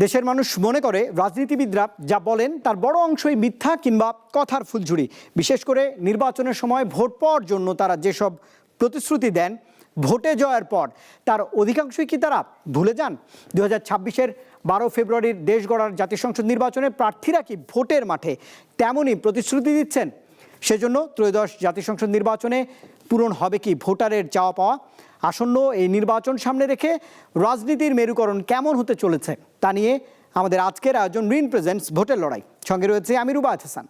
দেশের মানুষ মনে করে রাজনীতিবিদরা যা বলেন তার বড় অংশই মিথ্যা কিংবা কথার ফুলঝুরি। বিশেষ করে নির্বাচনের সময় ভোট পাওয়ার জন্য তারা যেসব প্রতিশ্রুতি দেন, ভোটে জয়ের পর তার অধিকাংশই কি তারা ভুলে যান? 2026-এর 12 ফেব্রুয়ারির দেশ গড়ার জাতীয় সংসদ নির্বাচনে প্রার্থীরা কি ভোটের মাঠে তেমনই প্রতিশ্রুতি দিচ্ছেন? সেজন্য ত্রয়োদশ জাতীয় সংসদ নির্বাচনে পূরণ হবে কি ভোটারের চাওয়া পাওয়া? আসন্ন এই নির্বাচন সামনে রেখে রাজনীতির মেরুকরণ কেমন হতে চলেছে তা নিয়ে আমাদের আজকের আয়োজন রিন প্রেজেন্টস ভোটের লড়াই। সঙ্গে রয়েছে আমি রুবায়েত হাসান।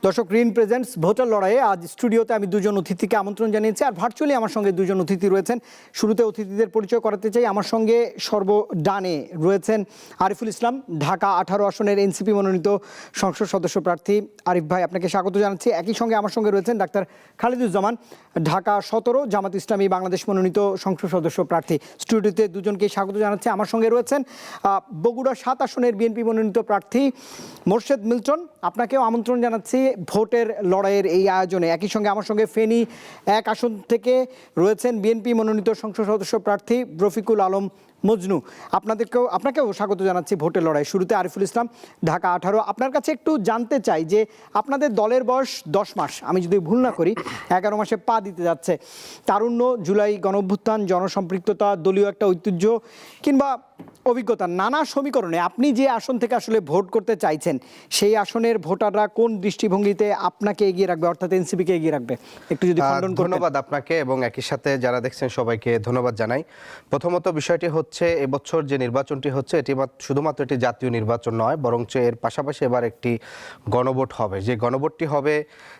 দর্শক, রিন প্রেজেন্টস ভোটার লড়াইয়ে আজ স্টুডিওতে আমি দুজন অতিথিকে আমন্ত্রণ জানিয়েছি, আর ভার্চুয়ালি আমার সঙ্গে দুজন অতিথি রয়েছেন। শুরুতে অতিথিদের পরিচয় করাতে চাই। আমার সঙ্গে সর্বডানে রয়েছেন আরিফুল ইসলাম, ঢাকা 18 আসনের এনসিপি মনোনীত সংসদ সদস্য প্রার্থী। আরিফ ভাই, আপনাকে স্বাগত জানাচ্ছি। একই সঙ্গে আমার সঙ্গে রয়েছেন ডাক্তার খালিদুজ্জামান, ঢাকা 17 জামাত ইসলামী বাংলাদেশ মনোনীত সংসদ সদস্য প্রার্থী। স্টুডিওতে দুজনকেই স্বাগত জানাচ্ছি। আমার সঙ্গে রয়েছেন বগুড়া 7 আসনের বিএনপি মনোনীত প্রার্থী মোর্শেদ মিল্টন, আপনাকেও আমন্ত্রণ জানাচ্ছি ভোটের লড়াইয়ের এই আয়োজনে। একই সঙ্গে আমার সঙ্গে ফেনী 1 আসন থেকে রয়েছেন বিএনপি মনোনীত সংসদ সদস্য প্রার্থী রফিকুল আলম মজনু। আপনাকেও স্বাগত জানাচ্ছি ভোটের লড়াই। শুরুতে আরিফুল ইসলাম, ঢাকা 18, আপনার কাছে একটু জানতে চাই যে আপনাদের দলের বয়স 10 মাস, আমি যদি ভুল না করি 11 মাসে পা দিতে যাচ্ছে। তারুণ্য, জুলাই গণঅভ্যুত্থান, জনসম্পৃক্ততা, দলীয় একটা ঐতিহ্য কিংবা অভিজ্ঞতা, নানা সমীকরণে আপনি যে আসন থেকে আসলে ভোট করতে চাইছেন সেই আসনের ভোটাররা কোন দৃষ্টিভঙ্গিতে আপনাকে এগিয়ে রাখবে, অর্থাৎ এনসিপিকে এগিয়ে রাখবে, একটু যদি খণ্ডন করতেন। ধন্যবাদ আপনাকে এবং একই সাথে যারা দেখছেন সবাইকে ধন্যবাদ জানাই। প্রথমত বিষয়টি হচ্ছে, এবছর যে নির্বাচনটি হচ্ছে এটি শুধুমাত্র একটি জাতীয় নির্বাচন নয়, বরঞ্চ এর পাশাপাশি এবার একটি গণভোট হবে। যে গণভোটটি হবে,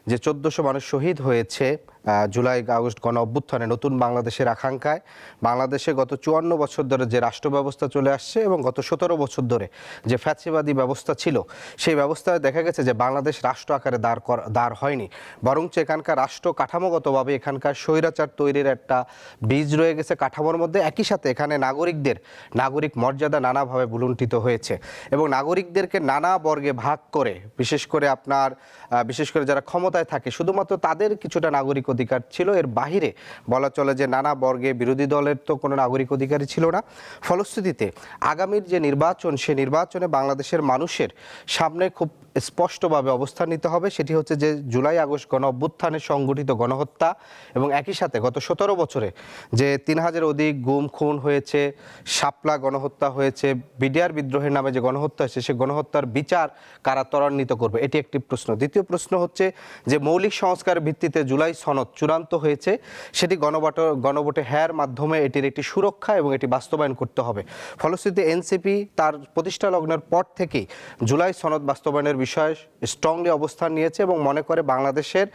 যে 1400 মানুষ শহীদ হয়েছে জুলাই আগস্ট গণ অভ্যুত্থানে নতুন বাংলাদেশের আকাঙ্ক্ষায়, বাংলাদেশে গত 54 বছর ধরে যে রাষ্ট্র ব্যবস্থা চলে আসছে এবং গত 17 বছর ধরে যে ফ্যাসিবাদী ব্যবস্থা ছিল, সেই ব্যবস্থায় দেখা গেছে যে বাংলাদেশ রাষ্ট্র আকারে দাঁড় হয়নি, বরঞ্চ এখানকার রাষ্ট্র কাঠামোগতভাবে এখানকার স্বৈরাচার তৈরির একটা বীজ রয়ে গেছে কাঠামোর মধ্যে। একই সাথে এখানে নাগরিক মর্যাদা নানাভাবে ভুলুণ্ঠিত হয়েছে এবং নাগরিকদেরকে নানা বর্গে ভাগ করে, বিশেষ করে যারা ক্ষমতায় থাকে শুধুমাত্র তাদের কিছুটা নাগরিক অধিকার ছিল, এর বাহিরে বলা চলে যে নানা বর্গে বিরোধী দলের তো কোনো নাগরিক অধিকারই ছিল না। ফলশ্রুতিতে আগামীর যে নির্বাচন, সে নির্বাচনে বাংলাদেশের মানুষের সামনে খুব স্পষ্টভাবে অবস্থান নিতে হবে। সেটি হচ্ছে যে জুলাই আগস্ট গণ অভ্যুত্থানে সংগঠিত গণহত্যা এবং একই সাথে গত 17 বছরে যে 3000-এর অধিক গুম খুন হয়েছে, শাপলা গণহত্যা হয়েছে, বিডিআর বিদ্রোহের নামে যে গণহত্যা হয়েছে, সে গণহত্যার বিচার কারা ত্বরান্বিত করবে, এটি একটি প্রশ্ন। দ্বিতীয় প্রশ্ন হচ্ছে যে মৌলিক সংস্কারের ভিত্তিতে জুলাই সনদ চূড়ান্ত হয়েছে, সেটি গণভোটে হ্যার মাধ্যমে এটির একটি সুরক্ষা এবং এটি বাস্তবায়ন করতে হবে। ফলশ্রুতিতে এনসিপি তার প্রতিষ্ঠা লগ্নের পর থেকেই জুলাই সনদ বাস্তবায়নের বিষয়ে স্ট্রংলি অবস্থান নিয়েছে এবং মনে করে বাংলাদেশের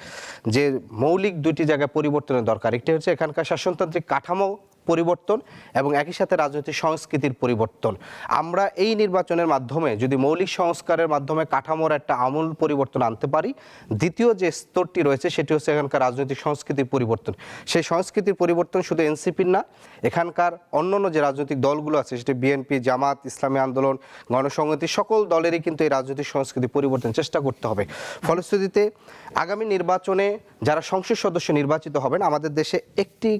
যে মৌলিক দুটি জায়গায় পরিবর্তনের দরকার, একটি হচ্ছে এখানকার শাসনতান্ত্রিক কাঠামো পরিবর্তন এবং একই সাথে রাজনৈতিক সংস্কৃতির পরিবর্তন। আমরা এই নির্বাচনের মাধ্যমে যদি মৌলিক সংস্কারের মাধ্যমে কাঠামোর একটা আমূল পরিবর্তন আনতে পারি, দ্বিতীয় যে স্তরটি রয়েছে সেটি হচ্ছে এখানকার রাজনৈতিক সংস্কৃতির পরিবর্তন। সেই সংস্কৃতির পরিবর্তন শুধু এনসিপির না, এখানকার অন্যান্য যে রাজনৈতিক দলগুলো আছে, সেটি বিএনপি, জামাত, ইসলামী আন্দোলন, গণসংহতি, সকল দলেরই কিন্তু এই রাজনৈতিক সংস্কৃতি পরিবর্তন চেষ্টা করতে হবে। ফলশ্রুতিতে আগামী নির্বাচনে যারা সংসদ সদস্য নির্বাচিত হবেন, আমাদের দেশে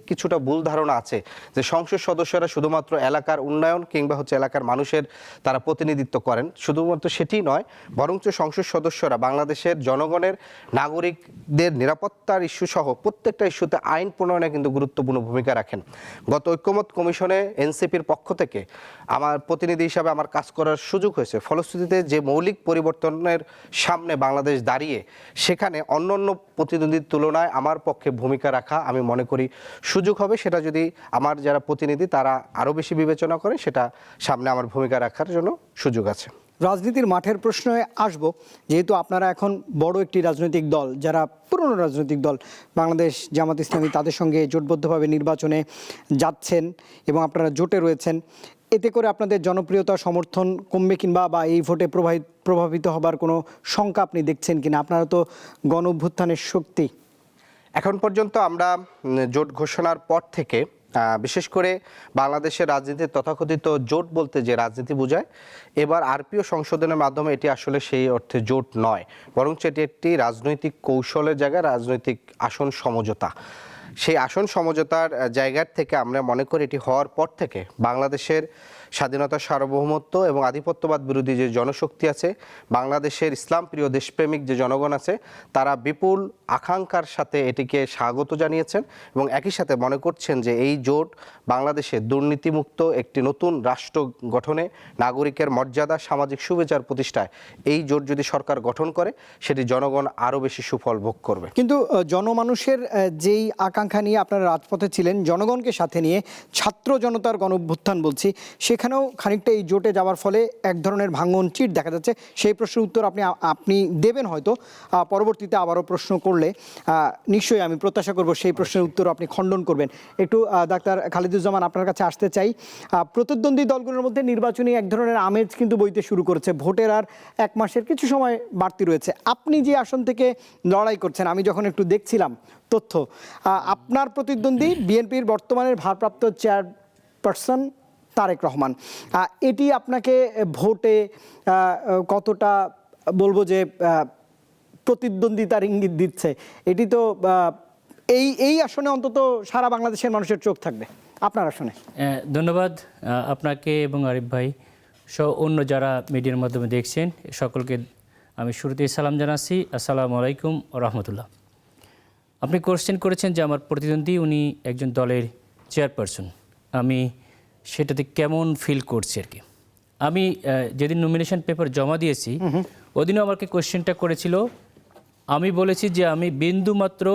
কিছুটা ভুল ধারণা আছে যে সংসদ সদস্যরা শুধুমাত্র এলাকার উন্নয়ন কিংবা এলাকার মানুষের তারা প্রতিনিধিত্ব করেন। শুধুমাত্র সেটি নয়, বরঞ্চ সংসদ সদস্যরা বাংলাদেশের জনগণের, নাগরিকদের নিরাপত্তার ইস্যু সহ প্রত্যেকটা ইস্যুতে আইন প্রণয়নে কিন্তু গুরুত্বপূর্ণ ভূমিকা রাখেন। গত ঐক্যমত কমিশনে এনসিপির পক্ষ থেকে আমার প্রতিনিধি হিসাবে আমার কাজ করার সুযোগ হয়েছে। ফলশ্রুতিতে যে মৌলিক পরিবর্তনের সামনে বাংলাদেশ দাঁড়িয়ে, সেখানে অন্যান্য প্রতিদ্বন্দ্বীর তুলনায় আমার পক্ষে ভূমিকা রাখা আমি মনে করি সুযোগ হবে। সেটা যদি আমার যারা প্রতিনিধি তারা আরও বেশি বিবেচনা করে, সেটা সামনে আমার ভূমিকা রাখার জন্য সুযোগ আছে। রাজনীতির মাঠের প্রশ্নে আসবো, যেহেতু আপনারা এখন বড় একটি রাজনৈতিক দল, যারা পুরনো রাজনৈতিক দল বাংলাদেশ জামাত ইসলামী, তাদের সঙ্গে জোটবদ্ধভাবে নির্বাচনে যাচ্ছেন এবং আপনারা জোটে রয়েছেন, এতে করে আপনাদের জনপ্রিয়তা সমর্থন কমবে কিংবা এই ভোটে প্রভাবিত হবার কোনো শঙ্কা আপনি দেখছেন কিনা? আপনারা তো গণ অভ্যুত্থানের শক্তি। এখন পর্যন্ত আমরা জোট ঘোষণার পর থেকে বিশেষ করে বাংলাদেশের রাজনীতির তথাকথিত জোট বলতে যে রাজনীতি বোঝায়, এবার আরপিও সংশোধনের মাধ্যমে এটি আসলে সেই অর্থে জোট নয়, বরঞ্চ এটি একটি রাজনৈতিক কৌশলের জায়গায় রাজনৈতিক আসন সমঝোতা। সেই আসন সমঝোতার জায়গার থেকে আমরা মনে করি এটি হওয়ার পর থেকে বাংলাদেশের স্বাধীনতা, সার্বভৌমত্ব এবং আধিপত্যবাদ বিরোধী যে জনশক্তি আছে, বাংলাদেশের ইসলাম প্রিয় দেশপ্রেমিক যে জনগণ আছে, তারা বিপুল আকাঙ্ক্ষার সাথে এটিকে স্বাগত জানিয়েছেন এবং একই সাথে মনে করছেন যে এই জোট বাংলাদেশে দুর্নীতিমুক্ত একটি নতুন রাষ্ট্র গঠনে, নাগরিকের মর্যাদা, সামাজিক সুবিচার প্রতিষ্ঠায় এই জোট যদি সরকার গঠন করে, সেটি জনগণ আরও বেশি সুফল ভোগ করবে। কিন্তু জনমানুষের যেই আকাঙ্ক্ষা নিয়ে আপনারা রাজপথে ছিলেন, জনগণকে সাথে নিয়ে ছাত্র জনতার গণঅভ্যুত্থান বলছি, সেখানেও খানিকটা এই জোটে যাওয়ার ফলে এক ধরনের ভাঙন চিট দেখা যাচ্ছে। সেই প্রশ্নের উত্তর আপনি দেবেন হয়তো পরবর্তীতে আবারও প্রশ্ন করলে, নিশ্চয়ই আমি প্রত্যাশা করব সেই প্রশ্নের উত্তর আপনি খণ্ডন করবেন। একটু ডাক্তার খালিদুজ্জামান আপনার কাছে আসতে চাই। প্রতিদ্বন্দ্বী দলগুলোর মধ্যে নির্বাচনী এক ধরনের আমেজ কিন্তু বইতে শুরু করেছে, ভোটের আর এক মাসের কিছু সময় বাড়তি রয়েছে। আপনি যে আসন থেকে লড়াই করছেন, আমি যখন একটু দেখছিলাম তথ্য, আপনার প্রতিদ্বন্দ্বী বিএনপির বর্তমানের ভারপ্রাপ্ত চেয়ারপারসন তারেক রহমান, এটি আপনাকে ভোটে কতটা বলবো যে প্রতিদ্বন্দ্বিতার ইঙ্গিত দিচ্ছে? এটি তো এই আসনে অন্তত সারা বাংলাদেশের মানুষের চোখ থাকবে আপনার আসনে। ধন্যবাদ আপনাকে এবং আরিফ ভাই সহ অন্য যারা মিডিয়ার মাধ্যমে দেখছেন সকলকে আমি শুরুতেই সালাম জানাচ্ছি। আসসালামু আলাইকুম রহমতুল্লাহ। আপনি কোশ্চেন করেছেন যে আমার প্রতিদ্বন্দ্বী উনি একজন দলের চেয়ারপারসন, আমি সেটাতে কেমন ফিল করছি আর কি। আমি যেদিন নমিনেশন পেপার জমা দিয়েছি ওদিনও আমাকে কোশ্চেনটা করেছিল, আমি বলেছি যে আমি বিন্দুমাত্র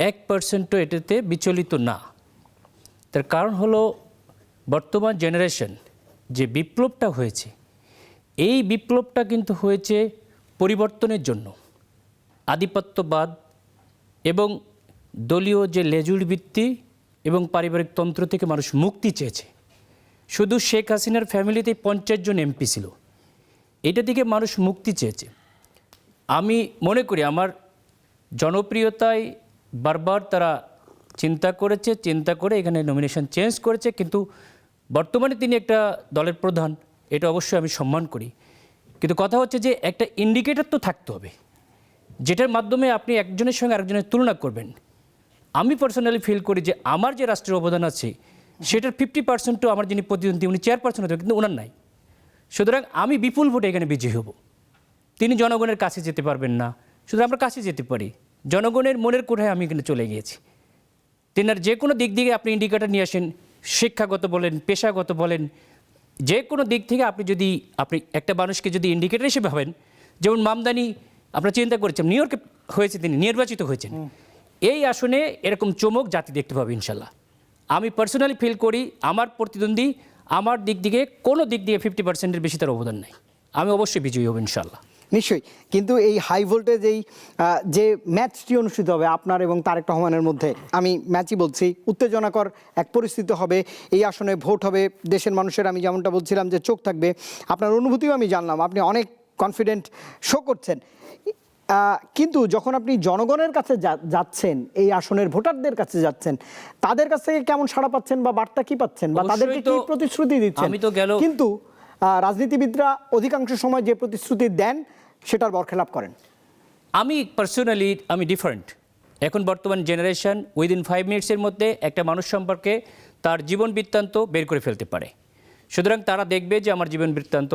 1% এটাতে বিচলিত না। তার কারণ হলো বর্তমান জেনারেশন যে বিপ্লবটা হয়েছে, এই বিপ্লবটা কিন্তু হয়েছে পরিবর্তনের জন্য। আধিপত্যবাদ এবং দলীয় যে লেজুড় ভিত্তি এবং পারিবারিক তন্ত্র থেকে মানুষ মুক্তি চেয়েছে। শুধু শেখ হাসিনার ফ্যামিলিতে 50 জন এমপি ছিল, এটা থেকে মানুষ মুক্তি চেয়েছে। আমি মনে করি আমার জনপ্রিয়তায় বারবার তারা চিন্তা করে এখানে নমিনেশন চেঞ্জ করেছে, কিন্তু বর্তমানে তিনি একটা দলের প্রধান, এটা অবশ্যই আমি সম্মান করি। কিন্তু কথা হচ্ছে যে একটা ইন্ডিকেটর তো থাকতে হবে যেটার মাধ্যমে আপনি একজনের সঙ্গে আরেকজনের তুলনা করবেন। আমি পার্সোনালি ফিল করি যে আমার যে রাষ্ট্রের অবদান আছে সেটার 50% আমার যিনি প্রতিদ্বন্দ্বী উনি চেয়ারপারসন হতে, কিন্তু ওনার নাই। সুতরাং আমি বিপুল ভোটে এখানে বিজয়ী হব। তিনি জনগণের কাছে যেতে পারবেন না, শুধু আমরা কাছে যেতে পারি। জনগণের মনের কোঠায় আমি এখানে চলে গিয়েছি। তেনার যে কোনো দিক থেকে আপনি ইন্ডিকেটর নিয়ে আসেন, শিক্ষাগত বলেন, পেশাগত বলেন, যে কোনো দিক থেকে আপনি একটা মানুষকে যদি ইন্ডিকেটর হিসেবে ভাবেন, যেমন মামদানি আমরা চিন্তা করেছেন নিউ ইয়র্কে হয়েছে, তিনি নির্বাচিত হয়েছেন, এই আসনে এরকম চমক জাতি দেখতে পাবে ইনশাল্লাহ। আমি পার্সোনালি ফিল করি আমার প্রতিদ্বন্দ্বী আমার দিক থেকে কোনো দিক দিয়ে 50%-এর বেশি তার অবদান নাই। আমি অবশ্যই বিজয়ী হব ইনশাল্লাহ। নিশ্চয়ই, কিন্তু এই হাই ভোল্টেজ যে ম্যাচটি অনুষ্ঠিত হবে আপনার এবং তারেক রহমানের মধ্যে, আমি ম্যাচই বলছি, উত্তেজনাকর এক পরিস্থিতি হবে। এই আসনে ভোট হবে, দেশের মানুষের, আমি যেমনটা বলছিলাম যে চোখ থাকবে। আপনার অনুভূতিও আমি জানলাম, আপনি অনেক কনফিডেন্ট শো করছেন। কিন্তু যখন আপনি জনগণের কাছে যাচ্ছেন, এই আসনের ভোটারদের কাছে যাচ্ছেন, তাদের কাছ থেকে কেমন সাড়া পাচ্ছেন বা বার্তা কি পাচ্ছেন বা তাদেরকে কি প্রতিশ্রুতি দিচ্ছেন? কিন্তু রাজনীতিবিদরা অধিকাংশ সময় যে প্রতিশ্রুতি দেন সেটার বরখেলাপ করেন। আমি পার্সোনালি ডিফারেন্ট। এখন বর্তমান জেনারেশন উইদিন 5 মিনিটসের মধ্যে একটা মানুষ সম্পর্কে তার জীবন বৃত্তান্ত বের করে ফেলতে পারে। সুতরাং তারা দেখবে যে আমার জীবন বৃত্তান্ত,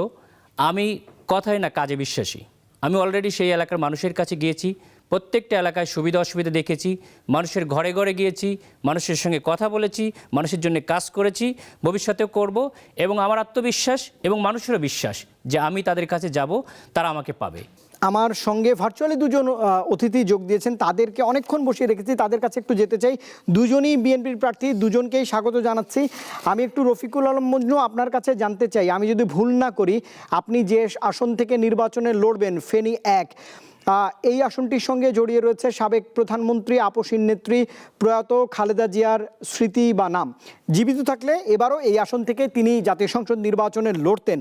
আমি কথায় না কাজে বিশ্বাসী। আমি অলরেডি সেই এলাকার মানুষের কাছে গিয়েছি, প্রত্যেকটা এলাকায় সুবিধা অসুবিধা দেখেছি, মানুষের ঘরে ঘরে গিয়েছি, মানুষের সঙ্গে কথা বলেছি, মানুষের জন্য কাজ করেছি, ভবিষ্যতেও করব। এবং আমার আত্মবিশ্বাস এবং মানুষেরও বিশ্বাস যে আমি তাদের কাছে যাব, তারা আমাকে পাবে। আমার সঙ্গে ভার্চুয়ালি দুজন অতিথি যোগ দিয়েছেন, তাদেরকে অনেকক্ষণ বসিয়ে রেখেছি, তাদের কাছে একটু যেতে চাই। দুজনই বিএনপির প্রার্থী, দুজনকেই স্বাগত জানাচ্ছি। আমি একটু রফিকুল আলম মজনু আপনার কাছে জানতে চাই, আমি যদি ভুল না করি আপনি যে আসন থেকে নির্বাচনে লড়বেন, ফেনী 1, এই আসনটির সঙ্গে জড়িয়ে রয়েছে সাবেক প্রধানমন্ত্রী আপসীন নেত্রী প্রয়াত খালেদা জিয়ার স্মৃতি বা নাম। জীবিত থাকলে এবারও এই আসন থেকে তিনি জাতীয় সংসদ নির্বাচনে লড়তেন।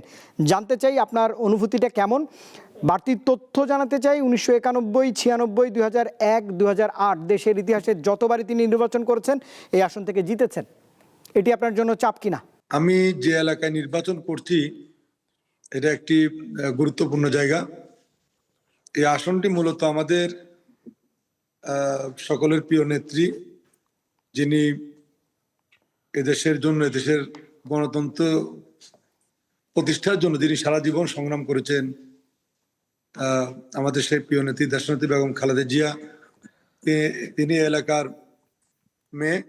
জানতে চাই আপনার অনুভূতিটা কেমন। বাড়তি তথ্য জানাতে চাই, 1991, 96, 2001, 2008 দেশের ইতিহাসে যতবারই তিনি নির্বাচন করেছেন এই আসন থেকে জিতেছেন। এটি আপনার জন্য চাপ কিনা? আমি যে এলাকায় নির্বাচন করছি এটা একটি গুরুত্বপূর্ণ জায়গা। এই আসনটি মূলত আমাদের সকলের প্রিয় নেত্রী যিনি এদেশের জন্য, এদেশের গণতন্ত্র প্রতিষ্ঠার জন্য যিনি সারা জীবন সংগ্রাম করেছেন, আমাদের সেই প্রিয় নেত্রী দেশনেত্রী বেগম খালেদা জিয়া। তিনি এলাকার মেয়ে,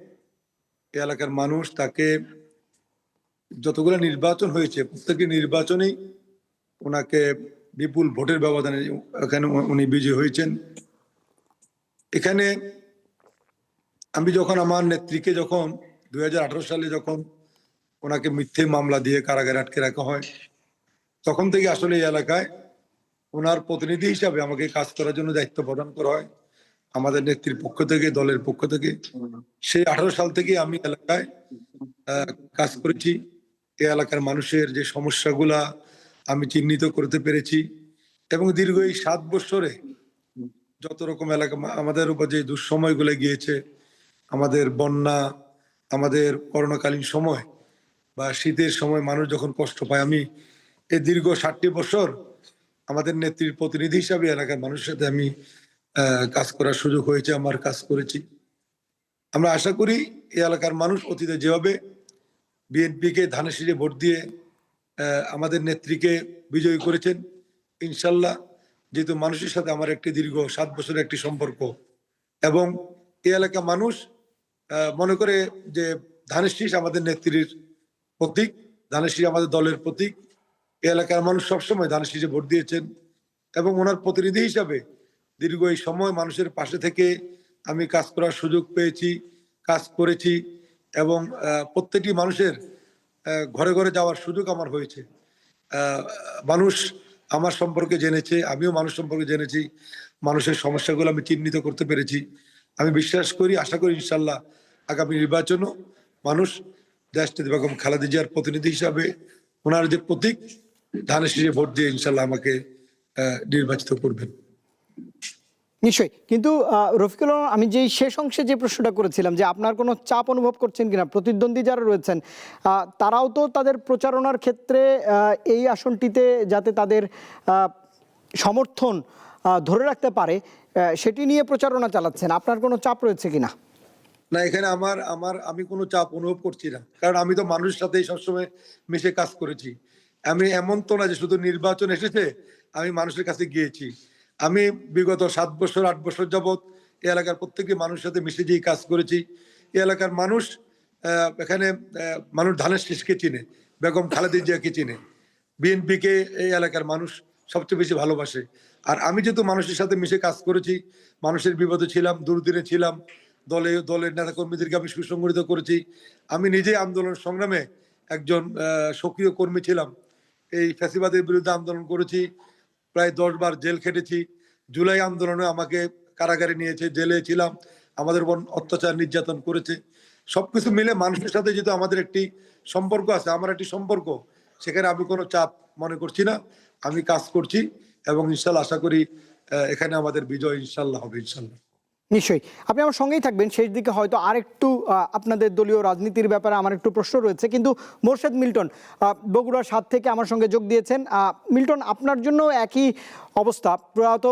এলাকার মানুষ তাকে যতগুলো নির্বাচন হয়েছে প্রত্যেকটি নির্বাচনেই ওনাকে বিপুল ভোটের ব্যবধানে এখানে উনি বিজয়ী হয়েছেন। এখানে আমি যখন আমার নেত্রীকে যখন 2018 সালে যখন ওনাকে মিথ্যে মামলা দিয়ে কারাগারে আটকে রাখা হয়, তখন থেকে আসলে এই এলাকায় ওনার প্রতিনিধি হিসাবে আমাকে কাজ করার জন্য দায়িত্ব প্রদান করা হয় আমাদের নেত্রীর পক্ষ থেকে, দলের পক্ষ থেকে। সেই 18 সাল থেকে আমি এলাকায় কাজ করেছি। এই এলাকার মানুষের যে সমস্যাগুলা আমি চিহ্নিত করতে পেরেছি এবং দীর্ঘ এই 7 বছরে যত রকম এলাকা আমাদের উপর যে দুঃসময়গুলো গিয়েছে, আমাদের বন্যা, আমাদের করোনাকালীন সময় বা শীতের সময় মানুষ যখন কষ্ট পায়, আমি এই দীর্ঘ 60 বছর আমাদের নেত্রীর প্রতিনিধি হিসাবে এলাকার মানুষের সাথে আমি কাজ করার সুযোগ হয়েছে, আমার কাজ করেছি। আমরা আশা করি এই এলাকার মানুষ অতীতে যেভাবে বিএনপিকে ধানের শীষে ভোট দিয়ে আমাদের নেত্রীকে বিজয়ী করেছেন, ইনশাল্লাহ যেহেতু মানুষের সাথে আমার একটি দীর্ঘ 7 বছরের একটি সম্পর্ক এবং এই এলাকার মানুষ মনে করে যে ধানের শীষ আমাদের নেত্রীর প্রতীক, ধানের শীষ আমাদের দলের প্রতীক। এই এলাকার মানুষ সবসময় ধানের শীষে ভোট দিয়েছেন এবং ওনার প্রতিনিধি হিসাবে দীর্ঘ এই সময় মানুষের পাশে থেকে আমি কাজ করার সুযোগ পেয়েছি, কাজ করেছি এবং প্রত্যেকটি মানুষের ঘরে ঘরে যাওয়ার সুযোগ আমার হয়েছে। মানুষ আমার সম্পর্কে জেনেছে, আমিও মানুষ সম্পর্কে জেনেছি, মানুষের সমস্যাগুলো আমি চিহ্নিত করতে পেরেছি। আমি বিশ্বাস করি, আশা করি ইনশাল্লাহ আগামী নির্বাচনও মানুষ দেশনেত্রী বেগম খালেদা জিয়ার প্রতিনিধি হিসাবে ওনার যে প্রতীক ধানের শীষে ভোট দিয়ে ইনশাল্লাহ আমাকে নির্বাচিত করবেন। নিশ্চয়ই। কিন্তু রফিকুল, আমি যেই শেষ অংশে যে প্রশ্নটা করেছিলাম যে আপনার কোনো চাপ অনুভব করছেন কিনা, প্রতিদ্বন্দ্বী যারা রয়েছেন তারাও তো তাদের প্রচারণার ক্ষেত্রে এই আসনটিতে যাতে তাদের সমর্থন ধরে রাখতে পারে সেটি নিয়ে প্রচারণা চালাচ্ছেন, আপনার কোনো চাপ রয়েছে কিনা? না, এখানে আমি কোনো চাপ অনুভব করছি না, কারণ আমি তো মানুষের সাথেই সবসময় মিশে কাজ করেছি। আমি এমন তো না যে শুধু নির্বাচন এসেছে আমি মানুষের কাছে গিয়েছি। আমি বিগত 7 বছর 8 বছর যাবৎ এই এলাকার প্রত্যেকটি মানুষের সাথে মিশে যেই কাজ করেছি। এই এলাকার মানুষ এখানে মানুষ ধানের শীষকে চিনে, বেগম খালেদা জিয়াকে চিনে, বিএনপিকে এই এলাকার মানুষ সবচেয়ে বেশি ভালোবাসে। আর আমি যেহেতু মানুষের সাথে মিশে কাজ করেছি, মানুষের বিপদে ছিলাম, দুর্দিনে ছিলাম, দলের নেতা কর্মীদেরকে আমি সুসংগঠিত করেছি। আমি নিজে আন্দোলন সংগ্রামে একজন সক্রিয় কর্মী ছিলাম। এই ফ্যাসিবাদের বিরুদ্ধে আন্দোলন করেছি, প্রায় 10 বার জেল খেটেছি। জুলাই আন্দোলনে আমাকে কারাগারে নিয়েছে, জেলে ছিলাম, আমাদের উপর অত্যাচার নির্যাতন করেছে। সবকিছু মিলে মানুষের সাথে যেহেতু আমাদের একটি সম্পর্ক আছে, আমার একটি সম্পর্ক, সেখানে আমি কোনো চাপ মনে করছি না। আমি কাজ করছি এবং ইনশাল্লাহ আশা করি এখানে আমাদের বিজয় ইনশাল্লাহ হবে, ইনশাল্লাহ। নিশ্চয়ই, আপনি আমার সঙ্গেই থাকবেন। শেষ দিকে হয়তো আরেকটু আপনাদের দলীয় রাজনীতির ব্যাপারে আমার একটু প্রশ্ন রয়েছে, কিন্তু মোর্শেদ মিল্টন বগুড়া 7 থেকে আমার সঙ্গে যোগ দিয়েছেন। মিল্টন, আপনার জন্য একই অবস্থা, প্রয়াত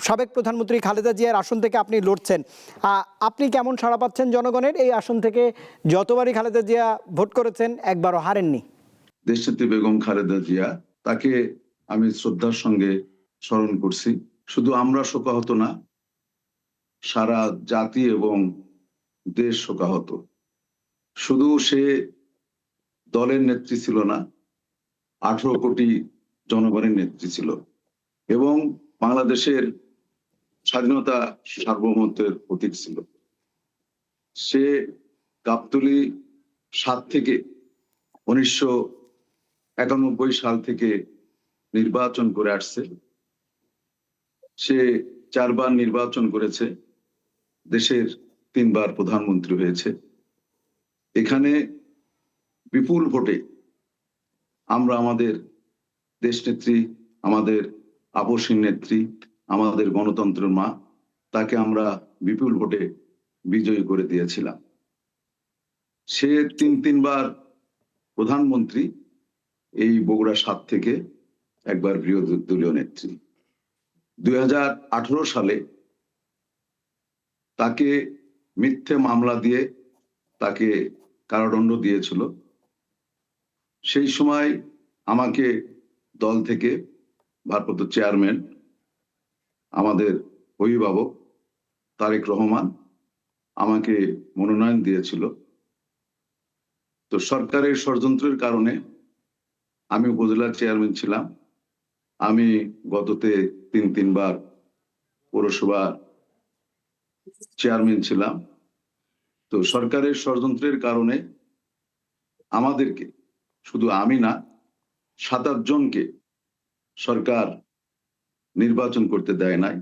সাবেক প্রধানমন্ত্রী খালেদা জিয়ার আসন থেকে আপনি লড়ছেন। আপনি কেমন সাড়া পাচ্ছেন জনগণের? এই আসন থেকে যতবারই খালেদা জিয়া ভোট করেছেন একবারও হারেননি। দেশনেত্রী বেগম খালেদা জিয়া, তাকে আমি শ্রদ্ধার সঙ্গে স্মরণ করছি। শুধু আমরা শোকাহত না, সারা জাতি এবং দেশ শোকাহত। শুধু সে দলের নেত্রী ছিল না, 18 কোটি জনগণের নেত্রী ছিল এবং বাংলাদেশের স্বাধীনতা সার্বভৌমত্বের প্রতীক ছিল। সে গাবতলী 7 থেকে 1991 সাল থেকে নির্বাচন করে আসছে। সে 4 বার নির্বাচন করেছে, দেশের 3 বার প্রধানমন্ত্রী হয়েছে। এখানে বিপুল ভোটে আমরা আমাদের দেশনেত্রী, আমাদের আপসীন নেত্রী, আমাদের গণতন্ত্রের মা, তাকে আমরা বিপুল ভোটে বিজয়ী করে দিয়েছিলাম। সে 3 বার প্রধানমন্ত্রী, এই বগুড়া 7 থেকে একবার বিরোধী দলীয় নেত্রী। 2018 সালে তাকে মিথ্যে মামলা দিয়ে তাকে কারাদণ্ড দিয়েছিল। সেই সময় আমাকে দল থেকে ভারপ্রাপ্ত চেয়ারম্যান আমাদের অভিভাবক তারেক রহমান আমাকে মনোনয়ন দিয়েছিল। তো সরকারের ষড়যন্ত্রের কারণে আমি উপজেলার চেয়ারম্যান ছিলাম। আমি গততে তিনবার পৌরসভা চেয়ারম্যান ছিলাম। তো সরকারের ষড়যন্ত্রের কারণে আমাদেরকে, শুধু আমি না, 7-8 জনকে সরকার নির্বাচন করতে দেয় নাই।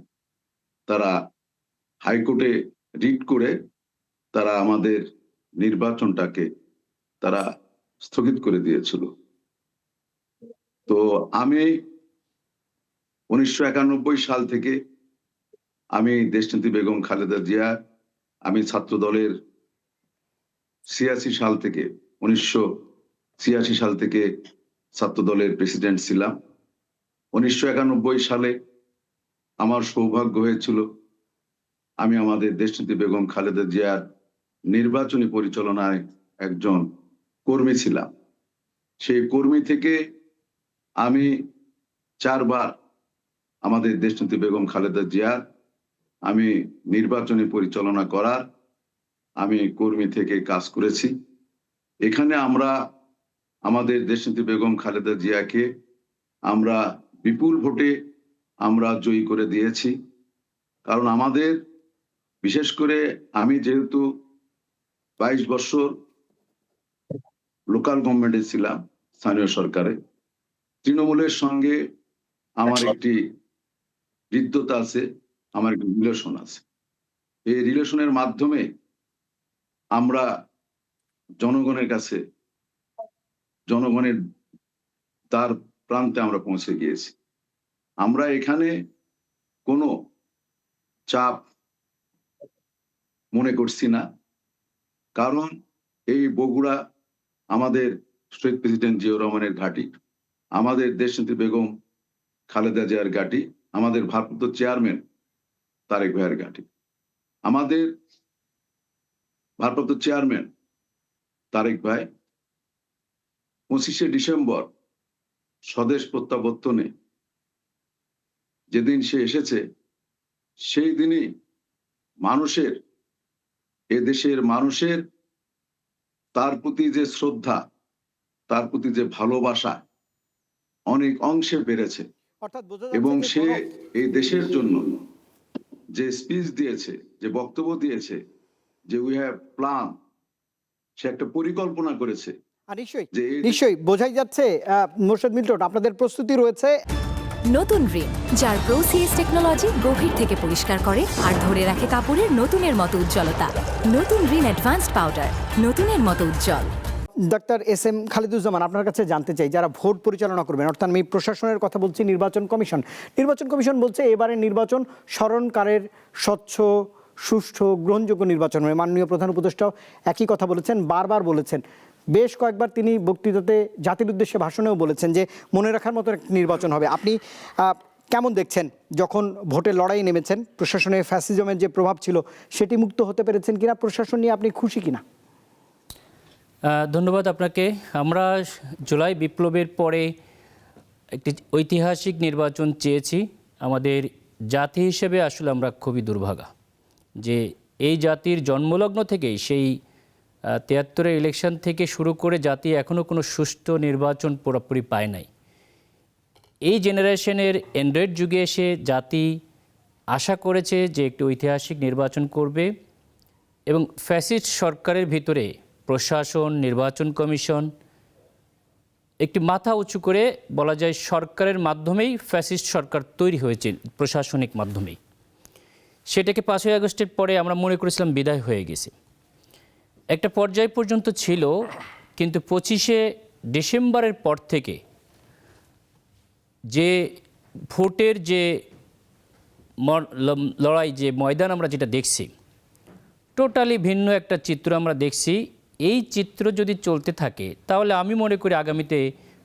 তারা হাইকোর্টে রিট করে তারা আমাদের নির্বাচনটাকে তারা স্থগিত করে দিয়েছিল। তো আমি 1991 সাল থেকে আমি দেশনেত্রী বেগম খালেদা জিয়া, আমি ছাত্র দলের 1986 সাল থেকে ছাত্র দলের প্রেসিডেন্ট ছিলাম। 1991 সালে আমার সৌভাগ্য হয়েছিল আমি আমাদের দেশনেত্রী বেগম খালেদা জিয়ার নির্বাচনী পরিচালনায় একজন কর্মী ছিলাম। সেই কর্মী থেকে আমি 4 বার আমাদের দেশনেত্রী বেগম খালেদা জিয়ার আমি নির্বাচনী পরিচালনা করার আমি কর্মী থেকে কাজ করেছি। এখানে আমরা আমাদের দেশনেত্রী বেগম খালেদা জিয়াকে আমরা বিপুল ভোটে আমরা জয়ী করে দিয়েছি। কারণ আমাদের, বিশেষ করে আমি যেহেতু 22 বছর লোকাল গভর্নমেন্টে ছিলাম, স্থানীয় সরকারে, তৃণমূলের সঙ্গে আমার একটি হৃদ্যতা আছে, আমার একটি রিলেশন আছে। এই রিলেশনের মাধ্যমে আমরা জনগণের কাছে, জনগণের তার প্রান্তে আমরা পৌঁছে গিয়েছি। আমরা এখানে কোনো চাপ মনে করছি না, কারণ এই বগুড়া আমাদের শহীদ প্রেসিডেন্ট জিয়াউর রহমানের ঘাঁটি, আমাদের দেশনেত্রী বেগম খালেদা জিয়ার ঘাঁটি, আমাদের ভারপ্রাপ্ত চেয়ারম্যান তারেক ভাইয়ের ঘাঁটি। আমাদের ভারপ্রাপ্ত চেয়ারম্যান তারেক ভাই 25শে ডিসেম্বর স্বদেশ প্রত্যাবর্তনে যেদিন সে এসেছে, সেই দিনই মানুষের, এদেশের মানুষের তার প্রতি যে শ্রদ্ধা, তার প্রতি যে ভালোবাসা অনেক অংশে বেড়েছে। অর্থাৎ বোঝা এবং যাচ্ছে সে যে এই দেশের জন্য যে স্পিচ দিয়েছে, যে বক্তব্য দিয়েছে, যে উই হ্যাভ প্ল্যান, সে একটা পরিকল্পনা করেছে। নিশ্চয়ই যে নিশ্চয়ই বোঝাই যাচ্ছে মোর্শেদ মিল্টন, আপনাদের প্রস্তুতি রয়েছে। নতুন রিন, যার প্রোসিএস টেকনোলজি গভীর থেকে পরিষ্কার করে আর ধরে রাখে কাপড়ের নতুনের মতো উজ্জ্বলতা। নতুন রিন অ্যাডভান্সড পাউডার, নতুনের মতো উজ্জ্বল। Doctor SM. খালিদুজ্জামান, আপনার কাছে জানতে চাই, যারা ভোট পরিচালনা করবেন, অর্থাৎ আমি প্রশাসনের কথা বলছি, নির্বাচন কমিশন বলছে এবারের নির্বাচন স্মরণকারের, স্বচ্ছ, সুষ্ঠু, গ্রহণযোগ্য নির্বাচন হবে। মাননীয় প্রধান উপদেষ্টাও একই কথা বলেছেন, বারবার বলেছেন। বেশ কয়েকবার তিনি বক্তৃতাতে জাতির উদ্দেশ্যে ভাষণেও বলেছেন যে মনে রাখার মতো একটা নির্বাচন হবে। আপনি কেমন দেখছেন, যখন ভোটের লড়াই নেমেছেন, প্রশাসনের ফ্যাসিজমের যে প্রভাব ছিল সেটি মুক্ত হতে পেরেছেন কিনা, প্রশাসন নিয়ে আপনি খুশি কিনা? ধন্যবাদ আপনাকে। আমরা জুলাই বিপ্লবের পরে একটি ঐতিহাসিক নির্বাচন চেয়েছি। আমাদের জাতি হিসেবে আসলে আমরা খুবই দুর্ভাগা যে এই জাতির জন্মলগ্ন থেকেই, সেই 73-এর ইলেকশন থেকে শুরু করে জাতি এখনও কোনো সুষ্ঠু নির্বাচন পুরোপুরি পায় নাই। এই জেনারেশনের অ্যান্ড্রয়েড যুগে এসে জাতি আশা করেছে যে একটি ঐতিহাসিক নির্বাচন করবে এবং ফ্যাসিস্ট সরকারের ভিতরে প্রশাসন, নির্বাচন কমিশন একটি মাথা উঁচু করে, বলা যায় সরকারের মাধ্যমেই ফ্যাসিস্ট সরকার তৈরি হয়েছে, প্রশাসনিক মাধ্যমেই। সেটাকে 5ই আগস্টের পরে আমরা মনে করেছিলাম বিদায় হয়ে গেছে, একটা পর্যায় পর্যন্ত ছিল। কিন্তু 25শে ডিসেম্বরের পর থেকে যে ভোটের যে লড়াই, যে ময়দান আমরা যেটা দেখছি, টোটালি ভিন্ন একটা চিত্র আমরা দেখছি। এই চিত্র যদি চলতে থাকে তাহলে আমি মনে করি আগামীতে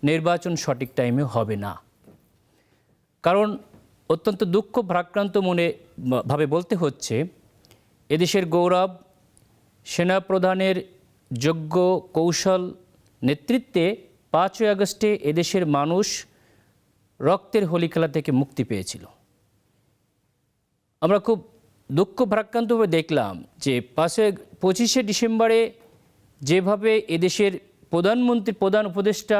নির্বাচন সঠিক টাইমে হবে না। কারণ অত্যন্ত দুঃখ ভারাক্রান্ত ভাবে বলতে হচ্ছে, এদেশের গৌরব, সেনাপ্রধানের যোগ্য কৌশল নেতৃত্বে 5ই আগস্টে এদেশের মানুষ রক্তের হোলি খেলা থেকে মুক্তি পেয়েছিল। আমরা খুব দুঃখ ভারাক্রান্তভাবে দেখলাম যে 25শে ডিসেম্বরে যেভাবে এদেশের প্রধানমন্ত্রী প্রধান উপদেষ্টা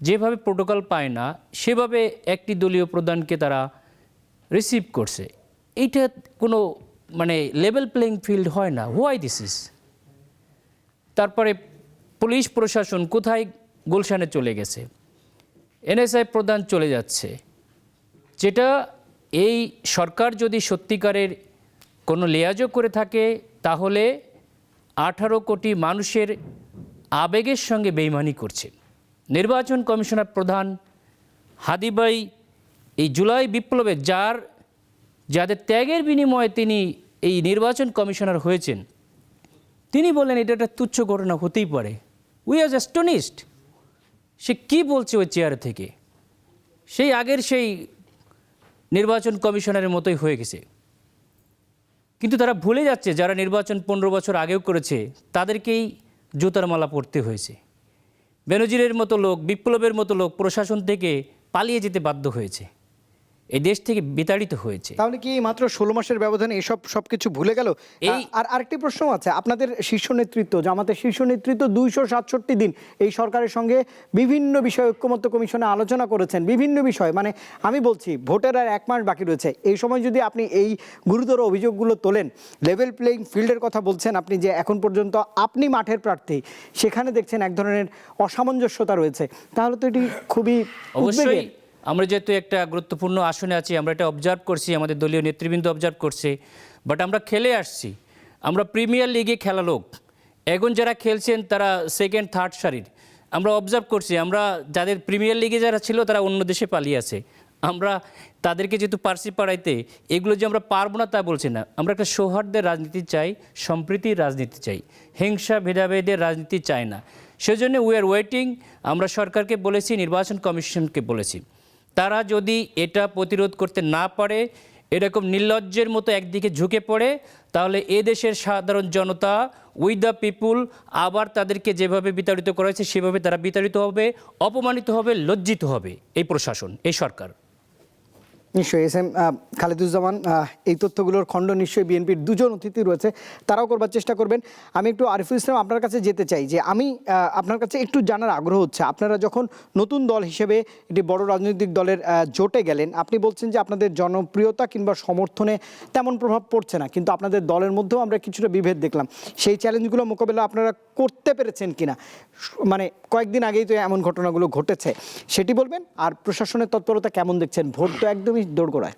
যেভাবে প্রোটোকল পায় না, সেভাবে একটি দলীয় প্রধানকে তারা রিসিভ করছে। এইটা কোনো মানে লেভেল প্লেইং ফিল্ড হয় না। Why this is? তারপরে পুলিশ প্রশাসন কোথায়? গুলশানে চলে গেছে, এনএসআই প্রধান চলে যাচ্ছে। যেটা এই সরকার যদি সত্যিকারের কোনো লিয়াজও করে থাকে, তাহলে 18 কোটি মানুষের আবেগের সঙ্গে বেইমানি করছে। নির্বাচন কমিশনার প্রধান হাদি ভাই এই জুলাই বিপ্লবে যাদের ত্যাগের বিনিময়ে তিনি এই নির্বাচন কমিশনার হয়েছেন, তিনি বলেন এটা একটা তুচ্ছ ঘটনা হতেই পারে। We are astonished. সে কি বলছে ওই চেয়ার থেকে? সেই আগের সেই নির্বাচন কমিশনারের মতোই হয়ে গেছে। কিন্তু তারা ভুলে যাচ্ছে যারা নির্বাচন 15 বছর আগেও করেছে তাদেরকেই জুতার মালা পরতে হয়েছে। বেনজিরের মতো লোক, বিপ্লবের মতো লোক প্রশাসন থেকে পালিয়ে যেতে বাধ্য হয়েছে, এই দেশ থেকে বিতাড়িত হয়েছে। তাহলে কি মাত্র 16 মাসের ব্যবধানে এসব সবকিছু ভুলে গেল? আর আরেকটি প্রশ্ন আছে, আপনাদের শীর্ষ নেতৃত্ব, জামাতের শীর্ষ নেতৃত্ব 267 দিন এই সরকারের সঙ্গে বিভিন্ন বিষয়ে ঐক্যমত্য কমিশনে আলোচনা করেছেন, বিভিন্ন বিষয়। মানে আমি বলছি ভোটের আর 1 মাস বাকি রয়েছে, এই সময় যদি আপনি এই গুরুতর অভিযোগগুলো তোলেন, লেভেল প্লেইং ফিল্ডের কথা বলছেন আপনি, যে এখন পর্যন্ত আপনি মাঠের প্রার্থী, সেখানে দেখছেন এক ধরনের অসামঞ্জস্যতা রয়েছে, তাহলে তো এটি খুবই অবশ্যই। আমরা যেহেতু একটা গুরুত্বপূর্ণ আসনে আছি, আমরা এটা অবজার্ভ করছি, আমাদের দলীয় নেতৃবৃন্দ অবজার্ভ করছে। বাট আমরা খেলে আসছি, আমরা প্রিমিয়ার লিগে খেলা লোক। এখন যারা খেলছেন তারা সেকেন্ড থার্ড সারির। আমরা অবজার্ভ করছি, আমরা যাদের প্রিমিয়ার লিগে যারা ছিল তারা অন্য দেশে পালিয়ে আছে। আমরা তাদেরকে যেহেতু পার্সি পাড়াইতে, এগুলো যে আমরা পারবো না তা বলছি না। আমরা একটা সৌহার্দ্যের রাজনীতি চাই, সম্প্রীতির রাজনীতি চাই, হিংসা ভেদাভেদের রাজনীতি চাই না। সেজন্য উই আর ওয়েটিং। আমরা সরকারকে বলেছি, নির্বাচন কমিশনকে বলেছি, তারা যদি এটা প্রতিরোধ করতে না পারে, এরকম নির্লজ্জের মতো একদিকে ঝুঁকে পড়ে, তাহলে এ দেশের সাধারণ জনতা, উই দ্য পিপুল, আবার তাদেরকে যেভাবে বিতাড়িত করা হয়েছে সেভাবে তারা বিতাড়িত হবে, অপমানিত হবে, লজ্জিত হবে এই প্রশাসন, এই সরকার। নিশ্চয়ই এস এম খালেদুজ্জামান, এই তথ্যগুলোর খণ্ড নিশ্চয়ই বিএনপির 2 জন অতিথি রয়েছে, তারাও করবার চেষ্টা করবেন। আমি একটু আরিফুল ইসলাম আপনার কাছে যেতে চাই, যে আমি আপনার কাছে একটু জানার আগ্রহ হচ্ছে, আপনারা যখন নতুন দল হিসেবে একটি বড় রাজনৈতিক দলের জোটে গেলেন, আপনি বলছেন যে আপনাদের জনপ্রিয়তা কিংবা সমর্থনে তেমন প্রভাব পড়ছে না, কিন্তু আপনাদের দলের মধ্যেও আমরা কিছুটা বিভেদ দেখলাম। সেই চ্যালেঞ্জগুলো মোকাবেলা আপনারা করতে পেরেছেন কিনা? মানে কয়েকদিন আগেই তো এমন ঘটনাগুলো ঘটেছে, সেটি বলবেন। আর প্রশাসনের তৎপরতা কেমন দেখছেন? ভোট তো একদমই দোরগোড়ায়।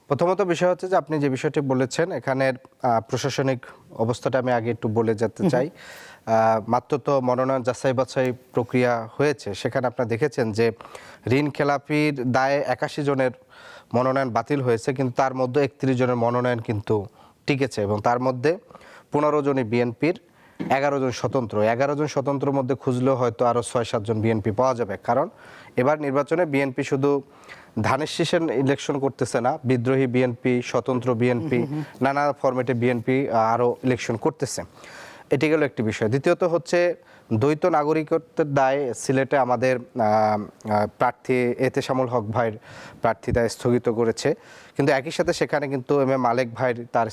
প্রথমত বিষয় হচ্ছে যে আপনি যে বিষয়টি বলেছেন, এখানের প্রশাসনিক অবস্থাটা আমি আগে একটু বলে যেতে চাই। মাত্র তো মনোনয়ন যাচাই বাছাই প্রক্রিয়া হয়েছে, সেখানে আপনারা দেখেছেন যে ঋণ খেলাপির দায়ে 81 জনের মনোনয়ন বাতিল হয়েছে, কিন্তু তার মধ্যে 31 জনের মনোনয়ন কিন্তু টিকেছে, এবং তার মধ্যে 15 জনই বিএনপির, 11 জন স্বতন্ত্র। 11 জন স্বতন্ত্রের মধ্যে খুঁজলেও হয়তো আরও 6-7 জন বিএনপি পাওয়া যাবে। কারণ এবার নির্বাচনে বিএনপি শুধু ধানের শীষের ইলেকশন করতেছে না, বিদ্রোহী বিএনপি, স্বতন্ত্র বিএনপি, নানা ফরম্যাটে বিএনপি আরও ইলেকশন করতেছে। এটি গেল একটি বিষয়। দ্বিতীয়ত হচ্ছে দ্বৈত নাগরিকত্বের দায়ে সিলেটে আমাদের প্রার্থী এতেশামুল হক ভাইয়ের প্রার্থিতা স্থগিত করেছে, কিন্তু একই সাথে সেখানে কিন্তু এম এ মালেক ভাইয়ের তার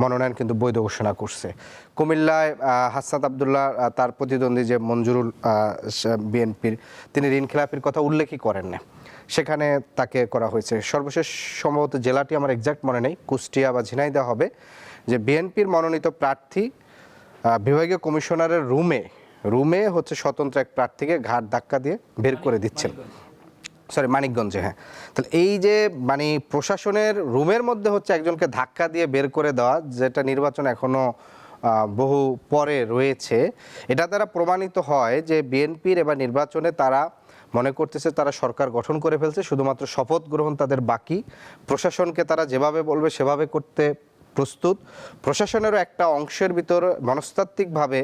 মনোনয়ন কিন্তু বৈধ ঘোষণা করছে। কুমিল্লায় হাসনাত আবদুল্লাহ তার প্রতিদ্বন্দ্বী যে মঞ্জুরুল বিএনপির, তিনি ঋণ খেলাপির কথা উল্লেখই করেন না, সেখানে তাকে করা হয়েছে। সর্বশেষ সম্ভবত জেলাটি আমার এক্সাক্ট মনে নেই, কুষ্টিয়া বা ঝিনাইদহ হবে, যে বিএনপির মনোনীত প্রার্থী বিভাগীয় কমিশনারের রুমে হচ্ছে স্বতন্ত্র এক প্রার্থীকে ঘাট ধাক্কা দিয়ে বের করে দিচ্ছেন। মানিকগঞ্জে। হ্যাঁ, তাহলে এই যে মানে প্রশাসনের রুমের মধ্যে হচ্ছে একজনকে ধাক্কা দিয়ে বের করে দেওয়া, যেটা নির্বাচন এখনো বহু পরে রয়েছে, এটা দ্বারা প্রমাণিত হয় যে বিএনপির এবার নির্বাচনে তারা মনে করতেছে তারা সরকার গঠন করে ফেলছে, শুধুমাত্র শপথ গ্রহণ তাদের বাকি। প্রশাসনকে তারা যেভাবে বলবে সেভাবে করতে প্রস্তুত। প্রশাসনেরও একটা অংশের ভিতর মনস্তাত্ত্বিকভাবে,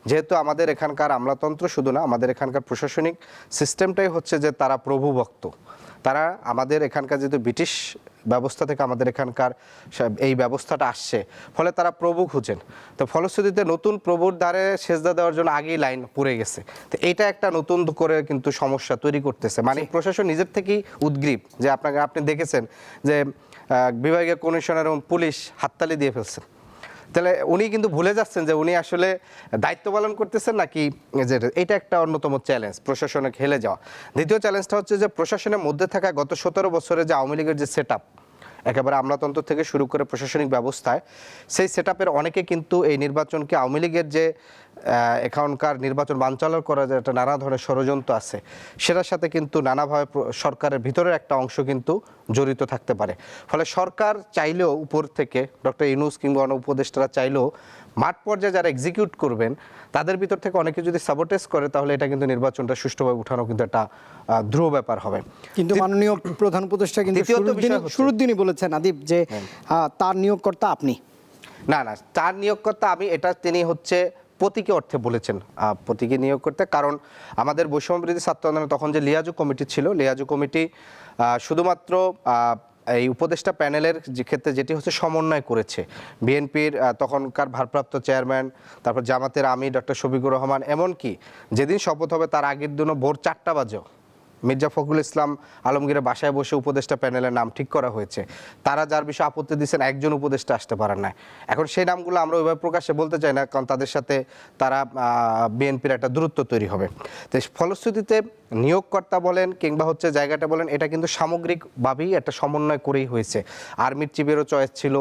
যেহেতু আমাদের এখানকার আমলাতন্ত্র শুধু না, আমাদের এখানকার প্রশাসনিক সিস্টেমটাই হচ্ছে যে তারা প্রভুভক্ত, তারা আমাদের এখানকার যেহেতু ব্রিটিশ ব্যবস্থা থেকে আমাদের এখানকার এই ব্যবস্থাটা আসছে, ফলে তারা প্রভু খুঁজেন। তো ফলশ্রুতিতে নতুন প্রভুর দ্বারে সেজদা দেওয়ার জন্য আগেই লাইন পড়ে গেছে। তো এটা একটা নতুন করে কিন্তু সমস্যা তৈরি করতেছে। মানে প্রশাসন নিজের থেকেই উদ্গ্রীব যে আপনি দেখেছেন যে বিভাগীয় কমিশনার এবং পুলিশ হাততালি দিয়ে ফেলছেন। তাহলে উনি কিন্তু ভুলে যাচ্ছেন যে উনি আসলে দায়িত্ব পালন করতেছেন নাকি যে এটা একটা অন্যতম চ্যালেঞ্জ প্রশাসনে খেলে যাওয়া। দ্বিতীয় চ্যালেঞ্জটা হচ্ছে যে প্রশাসনের মধ্যে থাকা গত 17 বছরে যে আওয়ামী লীগের যে সেট একেবারে আমলাতন্ত্র থেকে শুরু করে প্রশাসনিক ব্যবস্থায়, সেই সেট অনেকে কিন্তু এই নির্বাচনকে আওয়ামী লীগের যে এখনকার নির্বাচন বানচাল করার যে একটা নানা ধরনের ষড়যন্ত্র আছে, সেটার সাথে কিন্তু নানাভাবে সরকারের ভিতরের একটা অংশ কিন্তু জড়িত থাকতে পারে। ফলে সরকার চাইলেও উপর থেকে ডক্টর ইউনূস কিংবা অন্য উপদেষ্টারা চাইলেও মাঠ পর্যায়ে যারা এক্সিকিউট করবেন তাদের ভিতর থেকে অনেকে যদি সাবোটেজ করে, তাহলে এটা কিন্তু নির্বাচনটা সুষ্ঠুভাবে উঠানো কিন্তু একটা ধ্রুব ব্যাপার হবে। কিন্তু মাননীয় প্রধান উপদেষ্টা কিন্তু শুরুর দিনই বলেছেন আদিব যে তার নিয়োগকর্তা আপনি। না, তার নিয়োগকর্তা আমি, এটা তিনি হচ্ছে প্রতীকী অর্থে বলেছেন প্রতীকী নিয়োগ করতে। কারণ আমাদের বৈষম্যবিরোধী ছাত্র আন্দোলনে তখন যে লিয়াজু কমিটি ছিল, লিয়াজু কমিটি শুধুমাত্র এই উপদেষ্টা প্যানেলের যে ক্ষেত্রে যেটি হচ্ছে সমন্বয় করেছে বিএনপির তখনকার ভারপ্রাপ্ত চেয়ারম্যান, তারপর জামাতের আমির ডক্টর শফিকুর রহমান, এমনকি যেদিন শপথ হবে তার আগের দিনও ভোর 4টা বাজেও মির্জা ফখরুল ইসলাম আলমগীরের বাসায় বসে উপদেষ্টা প্যানেলের নাম ঠিক করা হয়েছে। তারা যার বিষয়ে আপত্তি দিচ্ছেন একজন উপদেষ্টা আসতে পারেন না। এখন সেই নামগুলো আমরা ওইভাবে প্রকাশ্যে বলতে চাই না, কারণ তাদের সাথে তারা বিএনপির একটা দূরত্ব তৈরি হবে। তো ফলশ্রুতিতে নিয়োগকর্তা বলেন কিংবা হচ্ছে জায়গাটা বলেন, এটা কিন্তু সামগ্রিকভাবেই একটা সমন্বয় করেই হয়েছে। আর্মির চিফেরও চয়েস ছিল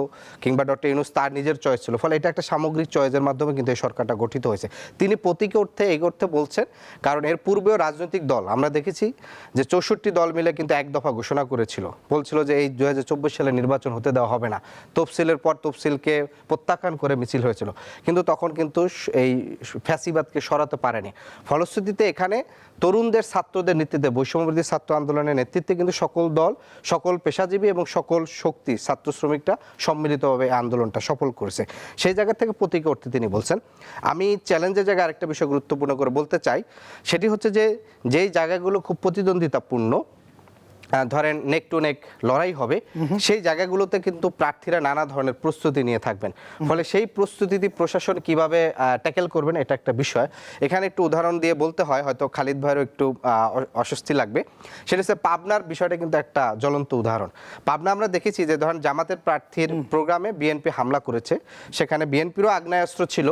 কিংবা ডক্টর ইউনূস তার নিজের চয়েস ছিল। ফলে এটা একটা সামগ্রিক চয়েসের মাধ্যমে কিন্তু এই সরকারটা গঠিত হয়েছে। তিনি প্রতীকী অর্থে এই অর্থে বলছেন, কারণ এর পূর্বেও রাজনৈতিক দল আমরা দেখেছি যে 64 দল মিলে কিন্তু এক দফা ঘোষণা করেছিল, বলছিল যে এই 2024 সালে নির্বাচন হতে দেওয়া হবে না। তফসিলের পর তফসিলকে প্রত্যাখ্যান করে মিছিল হয়েছিল, কিন্তু তখন কিন্তু এই ফ্যাসিবাদকে সরাতে পারেনি। ফলশ্রুতিতে এখানে তরুণদের ছাত্রদের নেতৃত্বে বৈষম্যবিরোধী ছাত্র আন্দোলনের নেতৃত্বে কিন্তু সকল দল, সকল পেশাজীবী এবং সকল শক্তি ছাত্র শ্রমিকরা সম্মিলিতভাবে আন্দোলনটা সফল করেছে। সেই জায়গা থেকে প্রতীকী অর্থে তিনি বলছেন। আমি চ্যালেঞ্জের জায়গায় আরেকটা বিষয় গুরুত্বপূর্ণ করে বলতে চাই, সেটি হচ্ছে যে যেই জায়গাগুলো খুব প্রতিদ্বন্দ্বিতাপূর্ণ, ধরেন নেক টু নেক লড়াই হবে, সেই জায়গাগুলোতে কিন্তু প্রার্থীরা নানা ধরনের প্রস্তুতি নিয়ে থাকবেন। ফলে সেই প্রস্তুতি প্রশাসন কিভাবে ট্যাকেল করবেন এটা একটা বিষয়। এখানে একটু উদাহরণ দিয়ে বলতে হয়, হয়তো খালিদ ভাইয়েরও একটু অস্বস্তি লাগবে। সেটা হচ্ছে পাবনার বিষয়টা কিন্তু একটা জ্বলন্ত উদাহরণ। পাবনা আমরা দেখেছি যে ধরেন জামাতের প্রার্থীর প্রোগ্রামে বিএনপি হামলা করেছে, সেখানে বিএনপিরও আগ্নেয়াস্ত্র ছিল,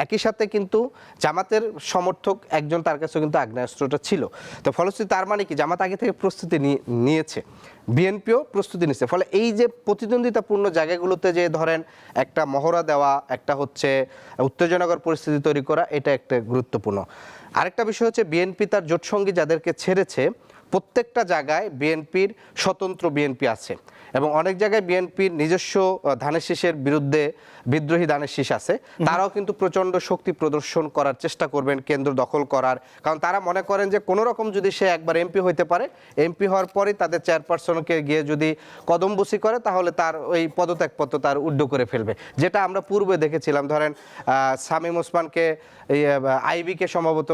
একই সাথে কিন্তু জামাতের সমর্থক একজন তার কাছেও কিন্তু আগ্নেয়াস্ত্রটা ছিল। তো ফলশ্রুতি তার মানে কি জামাত আগে থেকে প্রস্তুতি নিয়েছে, বিএনপিও প্রস্তুতি নিচ্ছে। ফলে এই যে প্রতিদ্বন্দ্বিতাপূর্ণ জায়গাগুলোতে যে ধরেন একটা মহড়া দেওয়া, একটা হচ্ছে উত্তেজনাকর পরিস্থিতি তৈরি করা, এটা একটা গুরুত্বপূর্ণ। আরেকটা বিষয় হচ্ছে বিএনপি তার জোটসঙ্গী যাদেরকে ছেড়েছে, প্রত্যেকটা জায়গায় বিএনপির স্বতন্ত্র বিএনপি আছে এবং অনেক জায়গায় বিএনপির নিজস্ব ধানের শীষের বিরুদ্ধে বিদ্রোহী ধানের শীষ আছে। তারাও কিন্তু প্রচণ্ড শক্তি প্রদর্শন করার চেষ্টা করবেন কেন্দ্র দখল করার, কারণ তারা মনে করেন যে কোনো রকম যদি সে একবার এমপি হইতে পারে, এমপি হওয়ার পরেই তাদের চেয়ারপারসনকে গিয়ে যদি কদমবুসি করে তাহলে তার ওই পদত্যাগপত্র তার উড্ড করে ফেলবে, যেটা আমরা পূর্বে দেখেছিলাম। ধরেন শামীম ওসমানকে আইবিকে সম্ভবত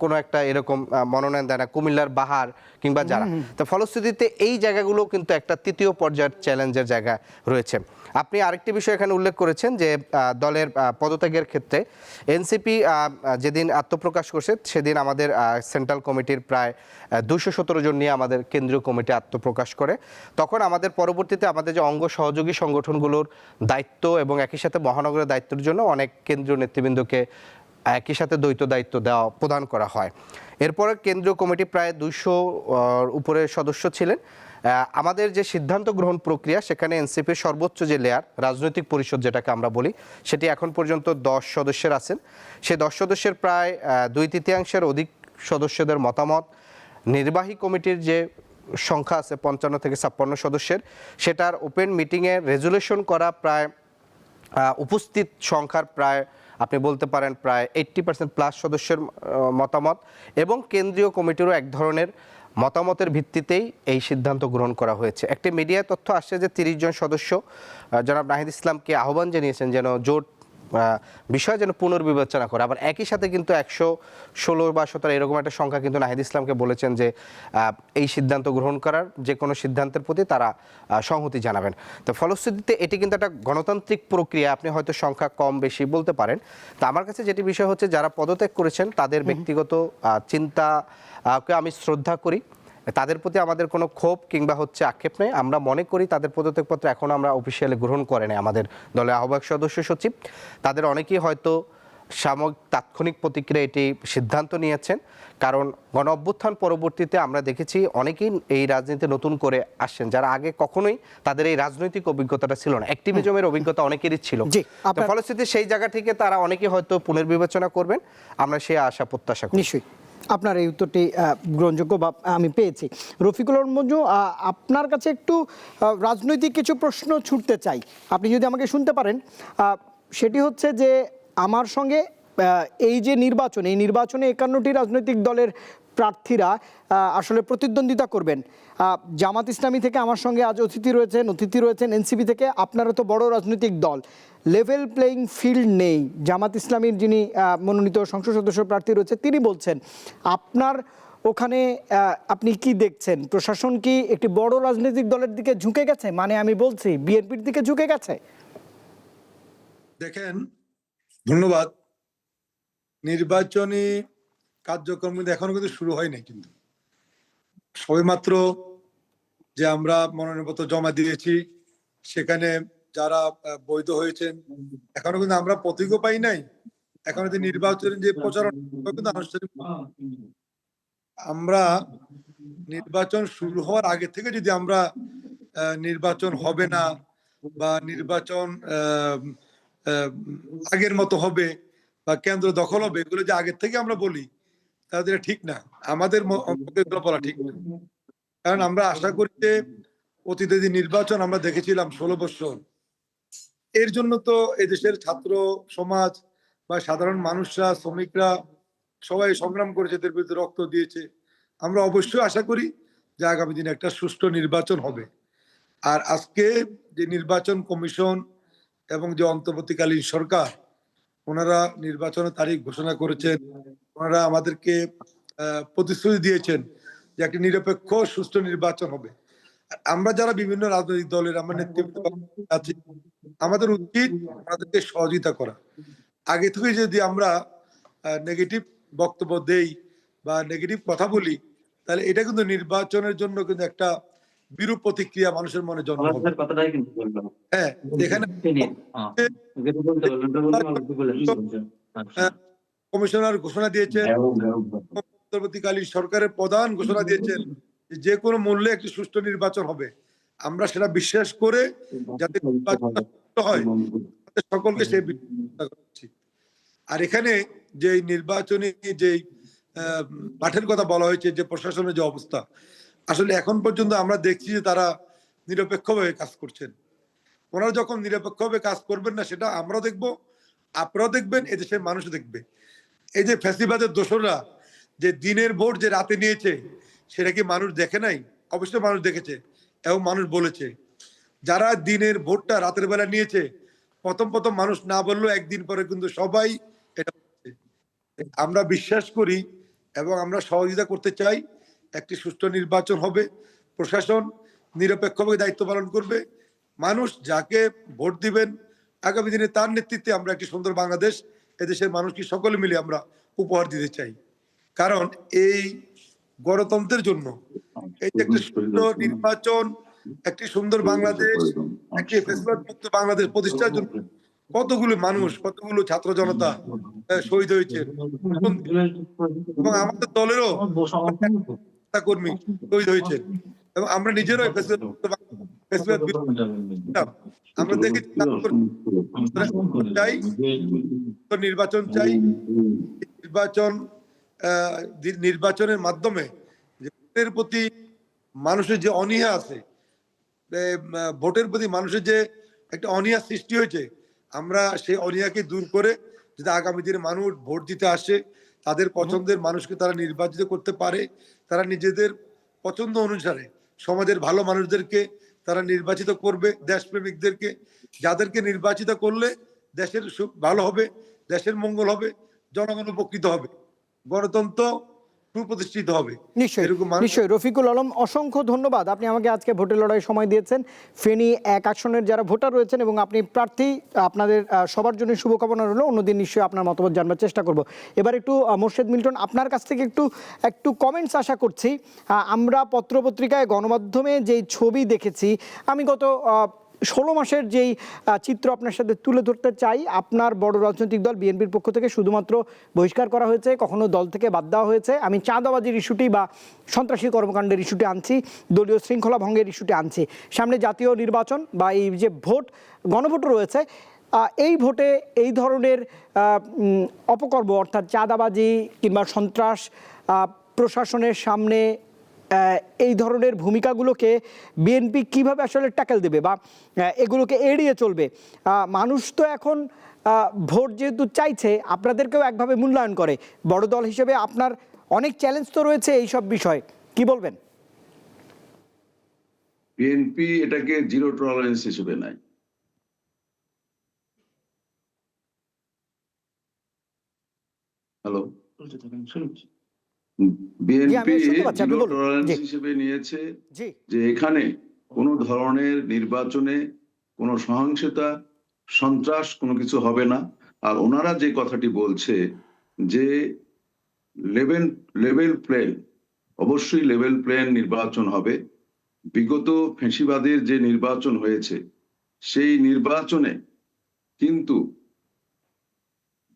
কোনো একটা এরকম মনোনয়ন দেয় না, কুমিল্লার বাহার কিংবা যারা। তো ফলশ্রুতিতে এই জায়গাগুলো কিন্তু একটা তৃতীয় পর্যায়ের চ্যালেঞ্জের জায়গা রয়েছে। আপনি আরেকটি বিষয় এখানে উল্লেখ করেছেন যে দলের পদত্যাগের ক্ষেত্রে এনসিপি যেদিন আত্মপ্রকাশ করছে সেদিন আমাদের সেন্ট্রাল কমিটির প্রায় 217 জন নিয়ে আমাদের কেন্দ্রীয় কমিটি আত্মপ্রকাশ করে। তখন আমাদের পরবর্তীতে আমাদের যে অঙ্গ সহযোগী সংগঠনগুলোর দায়িত্ব এবং একই সাথে মহানগরের দায়িত্বের জন্য অনেক কেন্দ্রীয় নেতৃবৃন্দকে একই সাথে দ্বৈত দায়িত্ব দেওয়া প্রদান করা হয়। এরপরে কেন্দ্রীয় কমিটি প্রায় 200 উপরে সদস্য ছিলেন। আমাদের যে সিদ্ধান্ত গ্রহণ প্রক্রিয়া, সেখানে এনসিপির সর্বোচ্চ যে লেয়ার রাজনৈতিক পরিষদ যেটাকে আমরা বলি, সেটি এখন পর্যন্ত 10 সদস্যের আছেন। সেই 10 সদস্যের প্রায় 2/3 অধিক সদস্যদের মতামত, নির্বাহী কমিটির যে সংখ্যা আছে 55 থেকে 56 সদস্যের, সেটার ওপেন মিটিংয়ে রেজুলেশন করা প্রায় উপস্থিত সংখ্যার প্রায় আপনি বলতে পারেন প্রায় 80% প্লাস সদস্যের মতামত, এবং কেন্দ্রীয় কমিটিরও এক ধরনের মতামতের ভিত্তিতেই এই সিদ্ধান্ত গ্রহণ করা হয়েছে। একটি মিডিয়া তথ্য আসছে যে 30 জন সদস্য জনাব নাহিদ ইসলামকে আহ্বান জানিয়েছেন যেন জোট বিষয় যেন পুনর্বিবেচনা করে। আবার একই সাথে কিন্তু 116 বা 17 এরকম একটা সংখ্যা কিন্তু নাহিদ ইসলামকে বলেছেন যে এই সিদ্ধান্ত গ্রহণ করার যে কোনো সিদ্ধান্তের প্রতি তারা সংহতি জানাবেন। তো ফলশ্রুতিতে এটি কিন্তু একটা গণতান্ত্রিক প্রক্রিয়া, আপনি হয়তো সংখ্যা কম বেশি বলতে পারেন। তো আমার কাছে যেটি বিষয় হচ্ছে যারা পদত্যাগ করেছেন তাদের ব্যক্তিগত চিন্তাকে আমি শ্রদ্ধা করি, তাদের প্রতি আমাদের কোনো ক্ষোভ কিংবা হচ্ছে আক্ষেপ নেই। আমরা মনে করি তাদের পদত্যাগপত্র এখনো আমরা অফিসিয়ালি গ্রহণ করে নেই আমাদের দলের আহ্বায়ক সদস্য সচিব। তাদের অনেকেই হয়তো সাময়িক তাৎক্ষণিক প্রতিক্রিয়া এটি সিদ্ধান্ত নিয়েছেন, কারণ গণ অভ্যুত্থান পরবর্তীতে আমরা দেখেছি অনেকেই এই রাজনীতিতে নতুন করে আসছেন যারা আগে কখনোই তাদের এই রাজনৈতিক অভিজ্ঞতাটা ছিল না, অ্যাক্টিভিজমের অভিজ্ঞতা অনেকেরই ছিল। তো ফলশ্রুতিতে সেই জায়গা থেকে তারা অনেকেই হয়তো পুনর্বিবেচনা করবেন, আমরা সেই আশা প্রত্যাশা করি। নিশ্চয়ই আপনার এই উত্তরটি গ্রহণযোগ্য বা আমি পেয়েছি। রফিকুল মঞ্জু, আপনার কাছে একটু রাজনৈতিক কিছু প্রশ্ন ছুটতে চাই, আপনি যদি আমাকে শুনতে পারেন। সেটি হচ্ছে যে আমার সঙ্গে এই যে নির্বাচন, এই নির্বাচনে 51টি রাজনৈতিক দলের প্রার্থীরা আসলে প্রতিদ্বন্দ্বিতা করবেন। জামাত ইসলামী থেকে আমার সঙ্গে আজ অতিথি রয়েছেন এনসিপি থেকে। আপনারা তো বড় রাজনৈতিক দল, লেভেল প্লেয়িং ফিল্ড নেই। জামাত ইসলামীর যিনি মনোনীত সংসদ সদস্য প্রার্থী রয়েছে তিনি বলছেন, আপনার ওখানে আপনি কি দেখছেন? প্রশাসন কি একটি বড় রাজনৈতিক দলের দিকে ঝুঁকে গেছে? মানে আমি বলছি বিএনপির দিকে ঝুঁকে গেছে? দেখেন, ধন্যবাদ। নির্বাচনী কার্যক্রম কিন্তু এখনো কিন্তু শুরু হয়নি, কিন্তু সবেমাত্র যে আমরা মনোনয়নপত্র জমা দিয়েছি সেখানে যারা বৈধ হয়েছেন, এখনো কিন্তু আমরা প্রতীকও পাই নাই। এখনো যে নির্বাচনের যে প্রচারণা কিন্তু আনুষ্ঠানিক, আমরা নির্বাচন শুরু হওয়ার আগে থেকে যদি আমরা নির্বাচন হবে না বা নির্বাচন আগের মতো হবে বা কেন্দ্র দখল হবে, এগুলো যে আগের থেকে আমরা বলি তাহলে এটা ঠিক না, আমাদের এগুলো বলা ঠিক না। কারণ আমরা আশা করি যে অতীতে যে নির্বাচন আমরা দেখেছিলাম 16 বছর, এর জন্য তো এদেশের ছাত্র সমাজ বা সাধারণ মানুষরা, শ্রমিকরা সবাই সংগ্রাম করেছে, এদের বিরুদ্ধে রক্ত দিয়েছে। আমরা অবশ্যই আশা করি যে আগামী দিনে একটা সুষ্ঠু নির্বাচন হবে। আর আজকে যে নির্বাচন কমিশন এবং যে অন্তর্বর্তীকালীন সরকার, ওনারা নির্বাচনের তারিখ ঘোষণা করেছেন, ওনারা আমাদেরকে প্রতিশ্রুতি দিয়েছেন যে একটি নিরপেক্ষ সুষ্ঠু নির্বাচন হবে। আমরা যারা বিভিন্ন রাজনৈতিক দলের আমরা নেতৃত্ব আছি, আমাদের উচিত আমাদেরকে সহযোগিতা করা। আগে থেকে যদি আমরা নেগেটিভ বক্তব্য দেই বা নেগেটিভ কথা বলি, তাহলে এটা কিন্তু নির্বাচনের জন্য কিন্তু একটা বিরূপ প্রতিক্রিয়া মানুষের মনে জন্ম হবে। হ্যাঁ, এখানে কমিশনার ঘোষণা দিয়েছেন, অন্তর্বর্তীকালীন সরকারের প্রধান ঘোষণা দিয়েছেন যে কোনো মূল্যে একটি সুষ্ঠু নির্বাচন হবে। আমরা সেটা বিশ্বাস করে যাতে নির্বাচন হয় সকলকে সেই করছি। আর এখানে যে নির্বাচনী যে মাঠের কথা বলা হয়েছে, যে প্রশাসনের যে অবস্থা, আসলে এখন পর্যন্ত আমরা দেখছি যে তারা নিরপেক্ষভাবে কাজ করছেন। ওনারা যখন নিরপেক্ষভাবে কাজ করবেন না, সেটা আমরাও দেখবো, আপনারাও দেখবেন, এদেশের মানুষও দেখবে। এই যে ফ্যাসিবাদের দোসররা যে দিনের ভোট যে রাতে নিয়েছে, সেটা কি মানুষ দেখে নাই? অবশ্যই মানুষ দেখেছে এবং মানুষ বলেছে। যারা দিনের ভোটটা রাতের বেলা নিয়েছে, প্রথম মানুষ না বললেও একদিন পরে কিন্তু সবাই এটা বলছে। আমরা বিশ্বাস করি এবং আমরা সহযোগিতা করতে চাই, একটি সুষ্ঠু নির্বাচন হবে, প্রশাসন নিরপেক্ষভাবে দায়িত্ব পালন করবে, মানুষ যাকে ভোট দিবেন আগামী দিনে তার নেতৃত্বে আমরা একটি সুন্দর বাংলাদেশ এদেশের মানুষকে সকলে মিলে আমরা উপহার দিতে চাই। কারণ এই গণতন্ত্রের জন্য এই যে একটি সুন্দর নির্বাচন, একটি সুন্দর বাংলাদেশ, একটি ফ্যাসিবাদ মুক্ত বাংলাদেশ প্রতিষ্ঠার জন্য কতগুলো মানুষ, কতগুলো ছাত্র জনতা শহীদ হয়েছে এবং আমাদের দলেরও কর্মী শহীদ হয়েছে এবং আমরা নিজেরাই আমরা দেখি চাই নির্বাচন চাই। নির্বাচনের মাধ্যমে ভোটের প্রতি মানুষের যে অনীহা আছে, ভোটের প্রতি মানুষের যে একটা অনীহা সৃষ্টি হয়েছে, আমরা সেই অনীহাকে দূর করে যদি আগামী দিনে মানুষ ভোট দিতে আসে, তাদের পছন্দের মানুষকে তারা নির্বাচিত করতে পারে, তারা নিজেদের পছন্দ অনুসারে সমাজের ভালো মানুষদেরকে তারা নির্বাচিত করবে, দেশপ্রেমিকদেরকে, যাদেরকে নির্বাচিত করলে দেশের ভালো হবে, দেশের মঙ্গল হবে, জনগণ উপকৃত হবে, গণতন্ত্র সুপ্রতিষ্ঠিত হবে। নিশ্চয়ই এরকম মানুষ- নিশ্চয়ই রফিকুল আলম, অসংখ্য ধন্যবাদ। আপনি আমাকে আজকে ভোটের লড়াই সময় দিয়েছেন। ফেনী 1 আসনের যারা ভোটার রয়েছেন এবং আপনি প্রার্থী, আপনাদের সবার জন্য শুভকামনা রইল। অন্যদিন নিশ্চয়ই আপনার মতামত জানবার চেষ্টা করব। এবার একটু মোর্শেদ মিল্টন, আপনার কাছ থেকে একটু কমেন্টস আশা করছি। আমরা পত্রপত্রিকায়, গণমাধ্যমে যেই ছবি দেখেছি, আমি গত 16 মাসের যেই চিত্র আপনার সাথে তুলে ধরতে চাই। আপনার বড় রাজনৈতিক দল বিএনপির পক্ষ থেকে শুধুমাত্র বহিষ্কার করা হয়েছে, কখনো দল থেকে বাদ দেওয়া হয়েছে। আমি চাঁদাবাজির ইস্যুটি বা সন্ত্রাসী কর্মকাণ্ডের ইস্যুটি আনছি, দলীয় শৃঙ্খলা ভঙ্গের ইস্যুটি আনছি। সামনে জাতীয় নির্বাচন বা এই যে ভোট, গণভোট রয়েছে, এই ভোটে এই ধরনের অপকর্ম অর্থাৎ চাঁদাবাজি কিংবা সন্ত্রাস, প্রশাসনের সামনে এই ধরনের ভূমিকাগুলোকে বিএনপি কিভাবে আসলে ট্যাকেল দেবে বা এগুলোকে এড়িয়ে চলবে? মানুষ তো এখন ভোট যেহেতু চাইছে, আপনাদেরকেও একভাবে মূল্যায়ন করে। বড় দল হিসেবে আপনার অনেক চ্যালেঞ্জ তো রয়েছে এই সব বিষয়ে, কি বলবেন? বিএনপি এটাকে জিরো টলারেন্স হিসেবে নেয়। হ্যালো, বিএনপি শুনতে পাচ্ছি, আপনি জিরো বলুন। টলারেন্স জি। হিসেবে নিয়েছে জি। যে এখানে কোনো ধরনের নির্বাচনে কোনো সহিংসতা, সন্ত্রাস কোনো কিছু হবে না। আর ওনারা যে কথাটি বলছে যে লেভেল প্লেন, অবশ্যই লেভেল প্লেন নির্বাচন হবে। বিগত ফ্যাসিবাদের যে নির্বাচন হয়েছে, সেই নির্বাচনে কিন্তু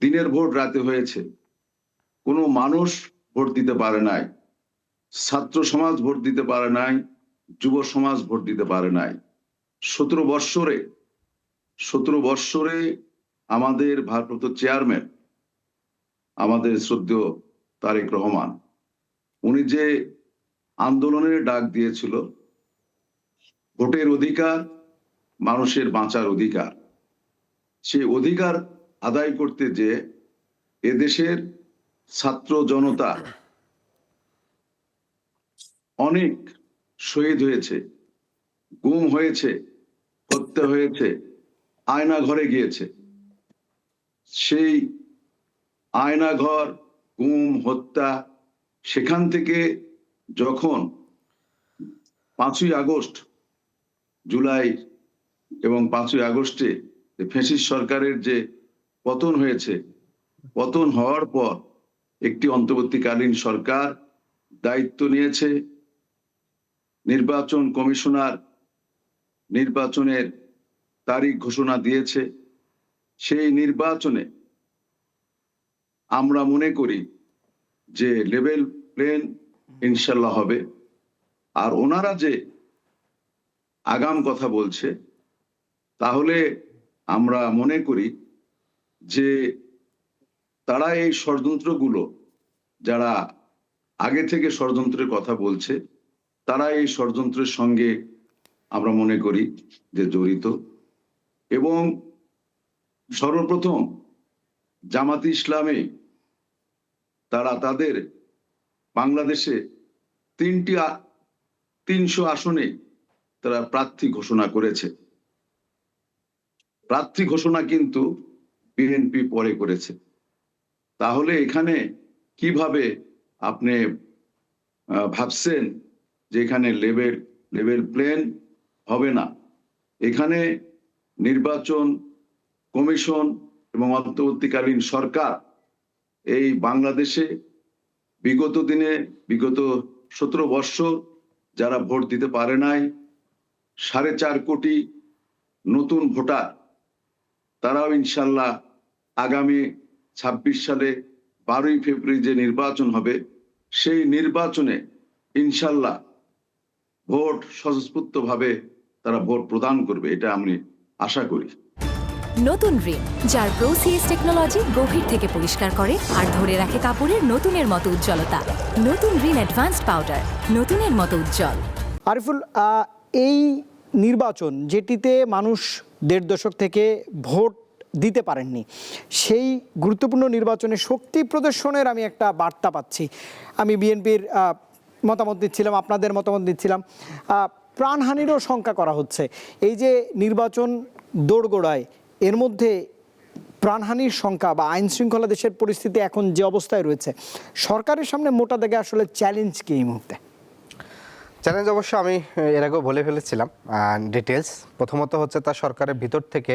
দিনের ভোট রাতে হয়েছে, কোনো মানুষ ভোট দিতে পারে নাই, ছাত্র সমাজ ভোট দিতে পারে নাই, যুব সমাজ ভোট দিতে পারে নাই। 17 বৎসরে আমাদের ভারপ্রাপ্ত চেয়ারম্যান, আমাদের শ্রদ্ধেয় তারেক রহমান, উনি যে আন্দোলনের ডাক দিয়েছিল, ভোটের অধিকার, মানুষের বাঁচার অধিকার, সেই অধিকার আদায় করতে যে এদেশের ছাত্র জনতা অনেক শহীদ হয়েছে, গুম হয়েছে, হত্যা হয়েছে, আয়না ঘরে গিয়েছে। সেই আয়না ঘর, গুম, হত্যা, সেখান থেকে যখন 5ই আগস্ট, জুলাই এবং 5ই আগস্টে ফ্যাসিস্ট সরকারের যে পতন হয়েছে, পতন হওয়ার পর একটি অন্তর্বর্তীকালীন সরকার দায়িত্ব নিয়েছে। নির্বাচন কমিশনার নির্বাচনের তারিখ ঘোষণা দিয়েছে। সেই নির্বাচনে আমরা মনে করি যে লেভেল প্লেন ইনশাল্লাহ হবে। আর ওনারা যে আগাম কথা বলছে, তাহলে আমরা মনে করি যে তারা এই ষড়যন্ত্রগুলো, যারা আগে থেকে ষড়যন্ত্রের কথা বলছে, তারা এই ষড়যন্ত্রের সঙ্গে আমরা মনে করি যে জড়িত। এবং সর্বপ্রথম জামাত ইসলামে তারা তাদের বাংলাদেশে 300 আসনে তারা প্রার্থী ঘোষণা করেছে। প্রার্থী ঘোষণা কিন্তু বিএনপি পরে করেছে। তাহলে এখানে কিভাবে আপনি ভাবছেন যে এখানে লেভেল প্লেন হবে না? এখানে নির্বাচন কমিশন এবং অন্তর্বর্তীকালীন সরকার এই বাংলাদেশে বিগত 17 বৎসর যারা ভোট দিতে পারে নাই, 4.5 কোটি নতুন ভোটার, তারাও ইনশাল্লাহ আগামী 26 সালে 12ই ফেব্রুয়ারি যে নির্বাচন হবে, সেই নির্বাচনে ইনশাল্লাহ ভোট স্বতঃস্ফূর্তভাবে তারা ভোট প্রদান করবে, এটা আমি আশা করি। নতুন রিন, যার প্রো সিএস টেকনোলজি গভীর থেকে পরিষ্কার করে আর ধরে রাখে কাপড়ের নতুনের মতো উজ্জ্বলতা। নতুন রিন অ্যাডভান্সড পাউডার, নতুনের মতো উজ্জ্বল। আরিফুল, এই নির্বাচন যেটিতে মানুষ 1.5 দশক থেকে ভোট দিতে পারেননি, সেই গুরুত্বপূর্ণ নির্বাচনে শক্তি প্রদর্শনের আমি একটা বার্তা পাচ্ছি। আমি বিএনপির মতামত দিচ্ছিলাম, আপনাদের মতামত দিচ্ছিলাম, প্রাণহানিরও শঙ্কা করা হচ্ছে। এই যে নির্বাচন দোরগোড়ায়, এর মধ্যে প্রাণহানির সংখ্যা বা আইন শৃঙ্খলা দেশের পরিস্থিতি এখন যে অবস্থায় রয়েছে, সরকারের সামনে মোটা দাগে আসলে চ্যালেঞ্জ কি এই মুহূর্তে? চ্যালেঞ্জ অবশ্য আমি এর আগেও বলে ফেলেছিলাম ডিটেলস। প্রথমত হচ্ছে তার সরকারের ভিতর থেকে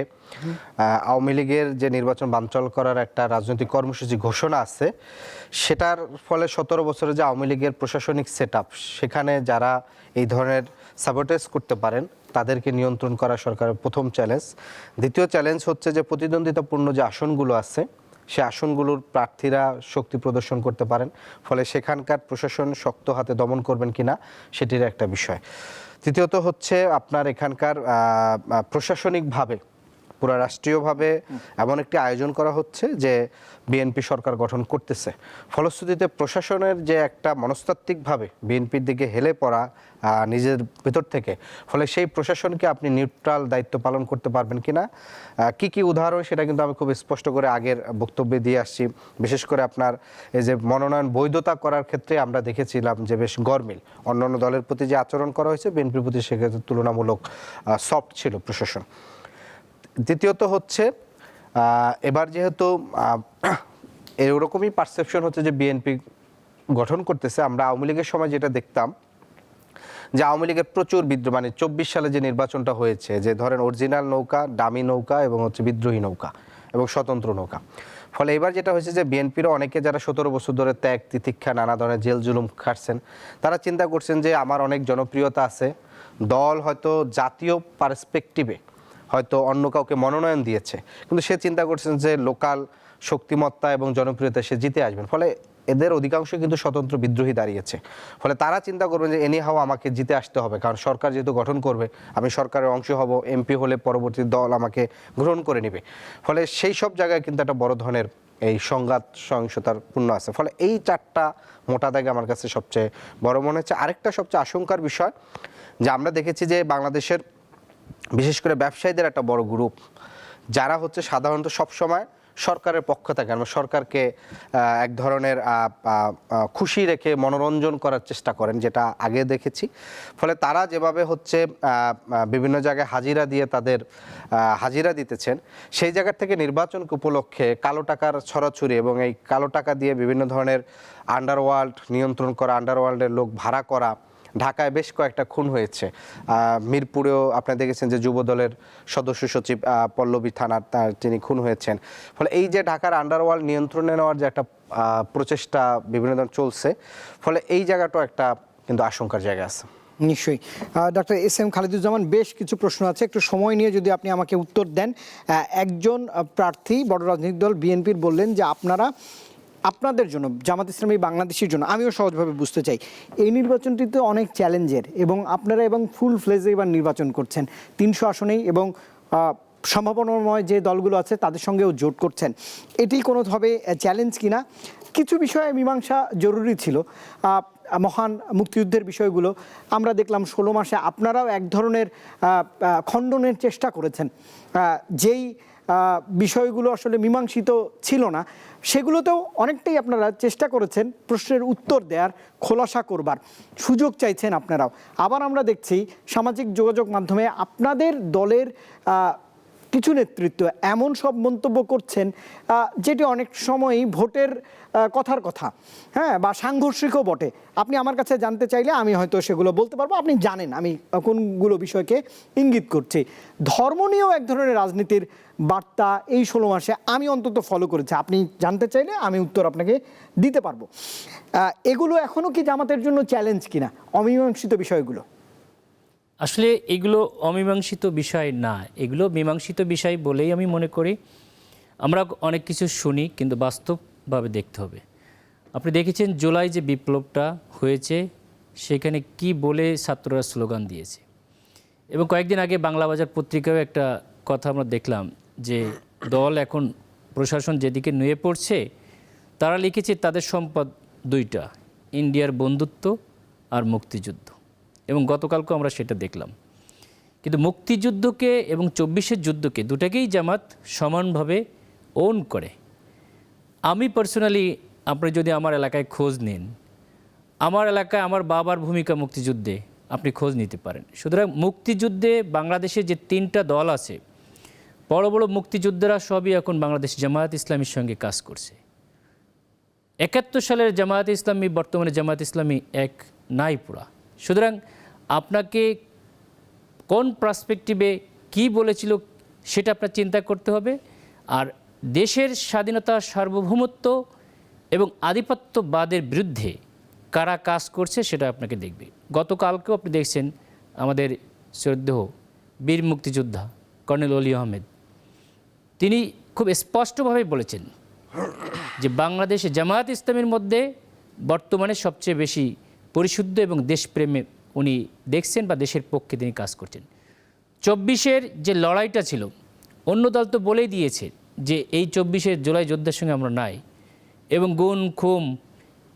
আওয়ামী লীগের যে নির্বাচন বানচাল করার একটা রাজনৈতিক কর্মসূচি ঘোষণা আছে, সেটার ফলে 17 বছরে যে আওয়ামী লীগের প্রশাসনিক সেটআপ, সেখানে যারা এই ধরনের সাবোটেজ করতে পারেন তাদেরকে নিয়ন্ত্রণ করা সরকারের প্রথম চ্যালেঞ্জ। দ্বিতীয় চ্যালেঞ্জ হচ্ছে যে প্রতিদ্বন্দ্বিতাপূর্ণ যে আসনগুলো আছে, সে আসনগুলোর প্রার্থীরা শক্তি প্রদর্শন করতে পারেন, ফলে সেখানকার প্রশাসন শক্ত হাতে দমন করবেন কিনা সেটির একটা বিষয়। তৃতীয়ত হচ্ছে আপনার এখানকার প্রশাসনিকভাবে পুরা রাষ্ট্রীয়ভাবে এমন একটি আয়োজন করা হচ্ছে যে বিএনপি সরকার গঠন করতেছে, ফলশ্রুতিতে প্রশাসনের যে একটা মনস্তাত্ত্বিকভাবে বিএনপির দিকে হেলে পড়া নিজের ভেতর থেকে, ফলে সেই প্রশাসনকে আপনি নিউট্রাল দায়িত্ব পালন করতে পারবেন কিনা, কি কি উদাহরণ সেটা কিন্তু আমি খুব স্পষ্ট করে আগের বক্তব্যে দিয়ে আসছি। বিশেষ করে আপনার এই যে মনোনয়ন বৈধতা করার ক্ষেত্রে আমরা দেখেছিলাম যে বেশ গরমিল, অন্যান্য দলের প্রতি যে আচরণ করা হয়েছে বিএনপির প্রতি সেক্ষেত্রে তুলনামূলক সফট ছিল প্রশাসন। দ্বিতীয়ত হচ্ছে এবার যেহেতু এরকমই পারসেপশন হচ্ছে যে বিএনপি গঠন করতেছে, আমরা আওয়ামী লীগের সময় যেটা দেখতাম যে আওয়ামী লীগের প্রচুর বিদ্রোহ, মানে 24 সালে যে নির্বাচনটা হয়েছে, যে ধরেন অরিজিনাল নৌকা, ডামি নৌকা এবং হচ্ছে বিদ্রোহী নৌকা এবং স্বতন্ত্র নৌকা। ফলে এবার যেটা হয়েছে যে বিএনপিরও অনেকে যারা 17 বছর ধরে ত্যাগ তিতিক্ষা নানা ধরনের জেল জুলুম খাটছেন, তারা চিন্তা করছেন যে আমার অনেক জনপ্রিয়তা আছে, দল হয়তো জাতীয় পার্সপেক্টিভে হয়তো অন্য কাউকে মনোনয়ন দিয়েছে, কিন্তু সে চিন্তা করছেন যে লোকাল শক্তিমত্তা এবং জনপ্রিয়তা সে জিতে আসবেন। ফলে এদের অধিকাংশ কিন্তু স্বতন্ত্র বিদ্রোহী দাঁড়িয়েছে। ফলে তারা চিন্তা করবেন যে এনি হাও আমাকে জিতে আসতে হবে, কারণ সরকার যেহেতু গঠন করবে, আমি সরকারের অংশ হব, এমপি হলে পরবর্তী দল আমাকে গ্রহণ করে নেবে। ফলে সেই সব জায়গায় কিন্তু একটা বড় ধরনের এই সংঘাত সহিংসতার পূর্ণ আছে। ফলে এই চারটা মোটা দাগে আমার কাছে সবচেয়ে বড় মনে হচ্ছে। আরেকটা সবচেয়ে আশঙ্কার বিষয় যে আমরা দেখেছি যে বাংলাদেশের বিশেষ করে ব্যবসায়ীদের একটা বড় গ্রুপ, যারা হচ্ছে সাধারণত সবসময় সরকারের পক্ষ থাকে, আমরা সরকারকে এক ধরনের খুশি রেখে মনোরঞ্জন করার চেষ্টা করেন, যেটা আগে দেখেছি। ফলে তারা যেভাবে হচ্ছে বিভিন্ন জায়গায় হাজিরা দিয়ে তাদের হাজিরা দিতেছেন, সেই জায়গা থেকে নির্বাচনকে উপলক্ষে কালো টাকার ছড়াছড়ি এবং এই কালো টাকা দিয়ে বিভিন্ন ধরনের আন্ডারওয়ার্ল্ড নিয়ন্ত্রণ করা, আন্ডারওয়ার্ল্ডের লোক ভাড়া করা। ঢাকায় বেশ কয়েকটা খুন হয়েছে, মিরপুরেও আপনি দেখেছেন যে যুব দলের সদস্য সচিব পল্লবী থানার তিনি খুন হয়েছেন। ফলে এই যে ঢাকার আন্ডারওয়ার্ল্ড নিয়ন্ত্রণে নেওয়ার যে একটা প্রচেষ্টা বিভিন্ন ধরনের চলছে, ফলে এই জায়গাটাও একটা কিন্তু আশঙ্কার জায়গা আছে। নিশ্চয়ই। ডক্টর এস এম খালিদুজ্জামান, বেশ কিছু প্রশ্ন আছে, একটু সময় নিয়ে যদি আপনি আমাকে উত্তর দেন। একজন প্রার্থী বড় রাজনৈতিক দল বিএনপির বললেন যে আপনাদের জন্য, জামাত ইসলামী বাংলাদেশের জন্য, আমিও সহজভাবে বুঝতে চাই, এই নির্বাচনটিতে অনেক চ্যালেঞ্জের এবং আপনারা ফুল ফ্লেজে এবার নির্বাচন করছেন 300 আসনেই এবং সম্ভাবনাময় যে দলগুলো আছে তাদের সঙ্গেও জোট করছেন। এটি কোনোভাবে চ্যালেঞ্জ কিনা? কিছু বিষয়ে মীমাংসা জরুরি ছিল, মহান মুক্তিযুদ্ধের বিষয়গুলো আমরা দেখলাম 16 মাসে আপনারাও এক ধরনের খণ্ডনের চেষ্টা করেছেন, যেই বিষয়গুলো আসলে মীমাংসিত ছিল না সেগুলোতেও অনেকটাই আপনারা চেষ্টা করেছেন প্রশ্নের উত্তর দেওয়ার, খোলাসা করবার সুযোগ চাইছেন আপনারাও। আবার আমরা দেখছি সামাজিক যোগাযোগ মাধ্যমে আপনাদের দলের কিছু নেতৃত্ব এমন সব মন্তব্য করছেন যেটি অনেক সময়ই ভোটের কথার কথা, হ্যাঁ, বা সাংঘর্ষিকও বটে। আপনি আমার কাছে জানতে চাইলে আমি হয়তো সেগুলো বলতে পারবো, আপনি জানেন আমি কোনগুলো বিষয়কে ইঙ্গিত করছি। ধর্ম নিয়েও এক ধরনের রাজনীতির বার্তা এই 16 মাসে আমি অন্তত ফলো করেছি, আপনি জানতে চাইলে আমি উত্তর আপনাকে দিতে পারবো। এগুলো এখনও কি জামাতের জন্য চ্যালেঞ্জ কিনা, অমীমাংসিত বিষয়গুলো? আসলে এগুলো অমীমাংসিত বিষয় না, এগুলো মীমাংসিত বিষয় বলেই আমি মনে করি। আমরা অনেক কিছু শুনি, কিন্তু বাস্তবভাবে দেখতে হবে। আপনি দেখেছেন জুলাই যে বিপ্লবটা হয়েছে, সেখানে কি বলে ছাত্ররা স্লোগান দিয়েছে, এবং কয়েকদিন আগে বাংলা বাজার পত্রিকায় একটা কথা আমরা দেখলাম যে দল এখন প্রশাসন যেদিকে নুয়ে পড়ছে, তারা লিখেছে তাদের সম্পদ দুইটা, ইন্ডিয়ার বন্ধুত্ব আর মুক্তিযুদ্ধ, এবং গতকালকে আমরা সেটা দেখলাম। কিন্তু মুক্তিযুদ্ধকে এবং 24-এর যুদ্ধকে দুটাকেই জামাত সমানভাবে ওন করে। আমি পার্সোনালি, আপনি যদি আমার এলাকায় খোঁজ নিন, আমার এলাকায় আমার বাবার ভূমিকা মুক্তিযুদ্ধে আপনি খোঁজ নিতে পারেন। সুতরাং মুক্তিযুদ্ধে বাংলাদেশে যে 3টা দল আছে, বড় বড় মুক্তিযোদ্ধারা সবই এখন বাংলাদেশ জামায়াত ইসলামীর সঙ্গে কাজ করছে। 71 সালের জামায়াত ইসলামী বর্তমানে জামায়াত ইসলামী এক নাই পুরা। সুতরাং আপনাকে কোন পার্সপেক্টিভে কি বলেছিল সেটা আপনার চিন্তা করতে হবে। আর দেশের স্বাধীনতা, সার্বভৌমত্ব এবং আধিপত্যবাদের বিরুদ্ধে কারা কাজ করছে সেটা আপনাকে দেখবে। গতকালকেও আপনি দেখছেন আমাদের শ্রদ্ধেয় বীর মুক্তিযোদ্ধা কর্নেল অলি আহমেদ, তিনি খুব স্পষ্টভাবে বলেছেন যে বাংলাদেশে জামায়াত ইসলামীর মধ্যে বর্তমানে সবচেয়ে বেশি পরিশুদ্ধ এবং দেশপ্রেমে উনি দেখছেন বা দেশের পক্ষে তিনি কাজ করছেন। 24-এর যে লড়াইটা ছিল, অন্য দল তো বলেই দিয়েছে যে এই 24-এর জুলাই যোদ্ধার সঙ্গে আমরা নাই, এবং গুম খুম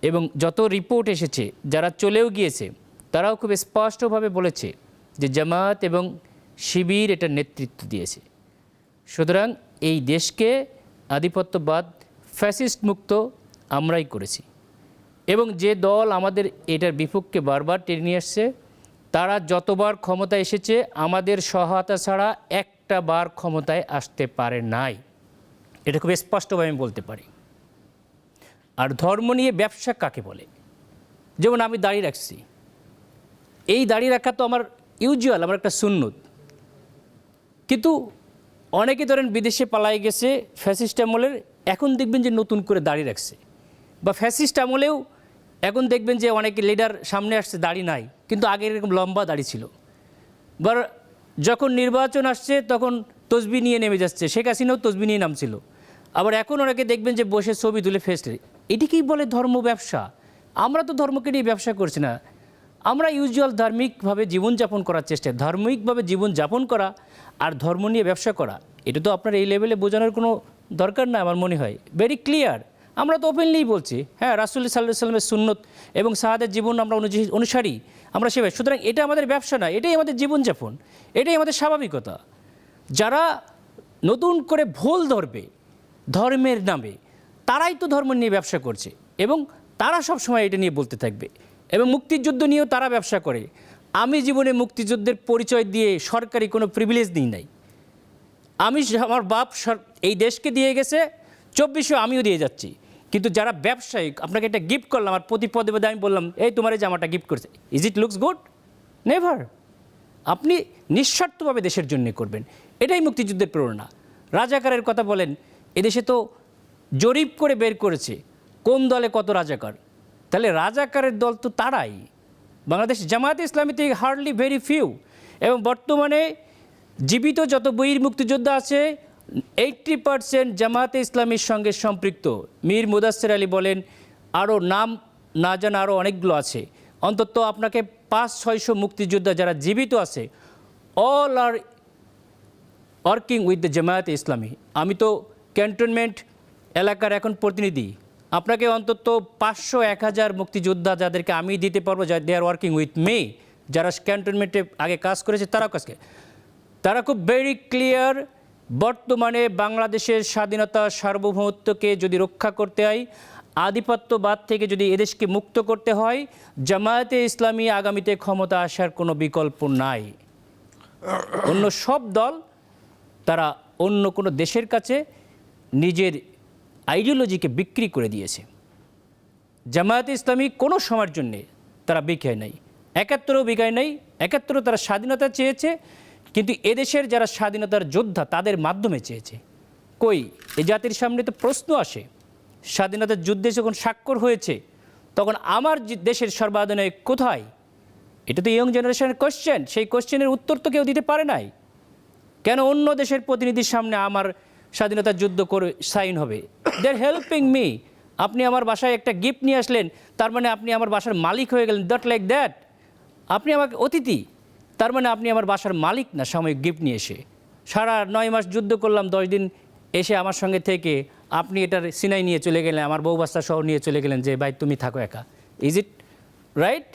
এবং যত রিপোর্ট এসেছে যারা চলেও গিয়েছে তারাও খুব স্পষ্টভাবে বলেছে যে জামায়াত এবং শিবির এটার নেতৃত্ব দিয়েছে। সুতরাং এই দেশকে আধিপত্যবাদ ফ্যাসিস্ট মুক্ত আমরাই করেছি, এবং যে দল আমাদের এটার বিপক্ষে বারবার টেনে নিয়ে আসছে তারা যতবার ক্ষমতায় এসেছে আমাদের সহায়তা ছাড়া একটা বার ক্ষমতায় আসতে পারে নাই। এটা খুব স্পষ্টভাবে আমি বলতে পারি। আর ধর্ম নিয়ে ব্যবসা কাকে বলে? যেমন আমি দাড়ি রাখছি, এই দাড়ি রাখা তো আমার ইউজুয়াল, আমার একটা সুন্নত, কিন্তু অনেকে ধরেন বিদেশে পালাই গেছে ফ্যাসিস্ট আমলের, এখন দেখবেন যে নতুন করে দাড়ি রাখছে, বা ফ্যাসিস্ট আমলেও এখন দেখবেন যে অনেকে লিডার সামনে আসছে দাড়ি নাই, কিন্তু আগে এরকম লম্বা দাড়ি ছিল। বা যখন নির্বাচন আসছে তখন তসবি নিয়ে নেমে যাচ্ছে, শেখ হাসিনাও তসবি নিয়ে নামছিল। আবার এখন অনেকে দেখবেন যে বসে ছবি তুলে ফেসলে, এটিকেই বলে ধর্ম ব্যবসা। আমরা তো ধর্মকে নিয়ে ব্যবসা করছি না, আমরা ইউজুয়াল ধার্মিকভাবে জীবনযাপন করার চেষ্টা, ধার্মিকভাবে জীবনযাপন করা আর ধর্ম নিয়ে ব্যবসা করা, এটা তো আপনার এই লেভেলে বোঝানোর কোনো দরকার না আমার মনে হয়, ভেরি ক্লিয়ার। আমরা তো ওপেনলিই বলছি, হ্যাঁ রাসূল সাল্লাল্লাহু আলাইহি ওয়াসাল্লামের সুন্নত এবং সাহাদের জীবন আমরা অনুসারী, আমরা সেভাবে। সুতরাং এটা আমাদের ব্যবসা না, এটাই আমাদের জীবনযাপন, এটাই আমাদের স্বাভাবিকতা। যারা নতুন করে ভুল ধরবে ধর্মের নামে, তারাই তো ধর্ম নিয়ে ব্যবসা করছে, এবং তারা সব সময় এটা নিয়ে বলতে থাকবে। এবং মুক্তিযুদ্ধ নিয়েও তারা ব্যবসা করে। আমি জীবনে মুক্তিযুদ্ধের পরিচয় দিয়ে সরকারি কোনো প্রিভিলেজ নিই নাই। আমি আমার বাপ এই দেশকে দিয়ে গেছে, 2400 আমিও দিয়ে যাচ্ছি। কিন্তু যারা ব্যবসায়িক, আপনাকে একটা গিফট করলাম আর প্রতি পদে পদে আমি বললাম এই তোমার এই জামাটা গিফট করছে, is it looks good? Never. আপনি নিঃস্বার্থভাবে দেশের জন্য করবেন, এটাই মুক্তিযুদ্ধের প্রেরণা। রাজাকারের কথা বলেন, এদেশে তো জরিপ করে বের করেছে কোন দলে কত রাজাকার, তাহলে রাজাকারের দল তো তারাই। বাংলাদেশ জামায়াতে ইসলামীতে হার্ডলি ভেরি ফিউ, এবং বর্তমানে জীবিত যত বীর মুক্তিযোদ্ধা আছে 80% জামায়াতে ইসলামীর সঙ্গে সম্পৃক্ত। মীর মুদাচ্ছির আলী বলেন, আরও নাম না জানা আরও অনেকগুলো আছে, অন্তত আপনাকে 500-600 মুক্তিযোদ্ধা যারা জীবিত আছে, all are working with the Jamaat-e Islami. আমি তো ক্যান্টনমেন্ট এলাকার এখন প্রতিনিধি, আপনাকে অন্তত 500-1000 মুক্তিযোদ্ধা যাদেরকে আমি দিতে পারবো, দে আর ওয়ার্কিং উইথ মি, যারা ক্যান্টনমেন্টে আগে কাজ করেছে তারাও কাজ করে। তারা খুব ভেরি ক্লিয়ার, বর্তমানে বাংলাদেশের স্বাধীনতা সার্বভৌমত্বকে যদি রক্ষা করতে হয়, আধিপত্যবাদ থেকে যদি এদেশকে মুক্ত করতে হয়, জামায়াতে ইসলামী আগামীতে ক্ষমতা আসার কোনো বিকল্প নাই। অন্য সব দল তারা অন্য কোনো দেশের কাছে নিজের আইডিওলজিকে বিক্রি করে দিয়েছে। জামায়াতে ইসলামী কোনো সময়ের জন্যে তারা বিকায় নাই, 71-ও বিকায় নাই। 71-ও তারা স্বাধীনতা চেয়েছে, কিন্তু এদেশের যারা স্বাধীনতার যোদ্ধা তাদের মাধ্যমে চেয়েছে। কই এই জাতির সামনে তো প্রশ্ন আসে, স্বাধীনতার যুদ্ধে যখন স্বাক্ষর হয়েছে তখন আমার দেশের সর্বাধিনায়ক কোথায়? এটা তো ইয়ং জেনারেশনের কোশ্চেন, সেই কোশ্চেনের উত্তর তো কেউ দিতে পারে নাই। কেন অন্য দেশের প্রতিনিধির সামনে আমার স্বাধীনতার যুদ্ধ করে সাইন হবে? দে আর হেল্পিং মি। আপনি আমার বাসায় একটা গিফট নিয়ে আসলেন, তার মানে আপনি আমার বাসার মালিক হয়ে গেলেন, দ্যাট লাইক দ্যাট। আপনি আমাকে অতিথি, তার মানে আপনি আমার বাসার মালিক না। সাময়িক গিফট নিয়ে এসে সারা 9 মাস যুদ্ধ করলাম, 10 দিন এসে আমার সঙ্গে থেকে আপনি এটার সিনাই নিয়ে চলে গেলেন, আমার বউ বাচ্চা সহ নিয়ে চলে গেলেন যে ভাই তুমি থাকো একা। Is it right?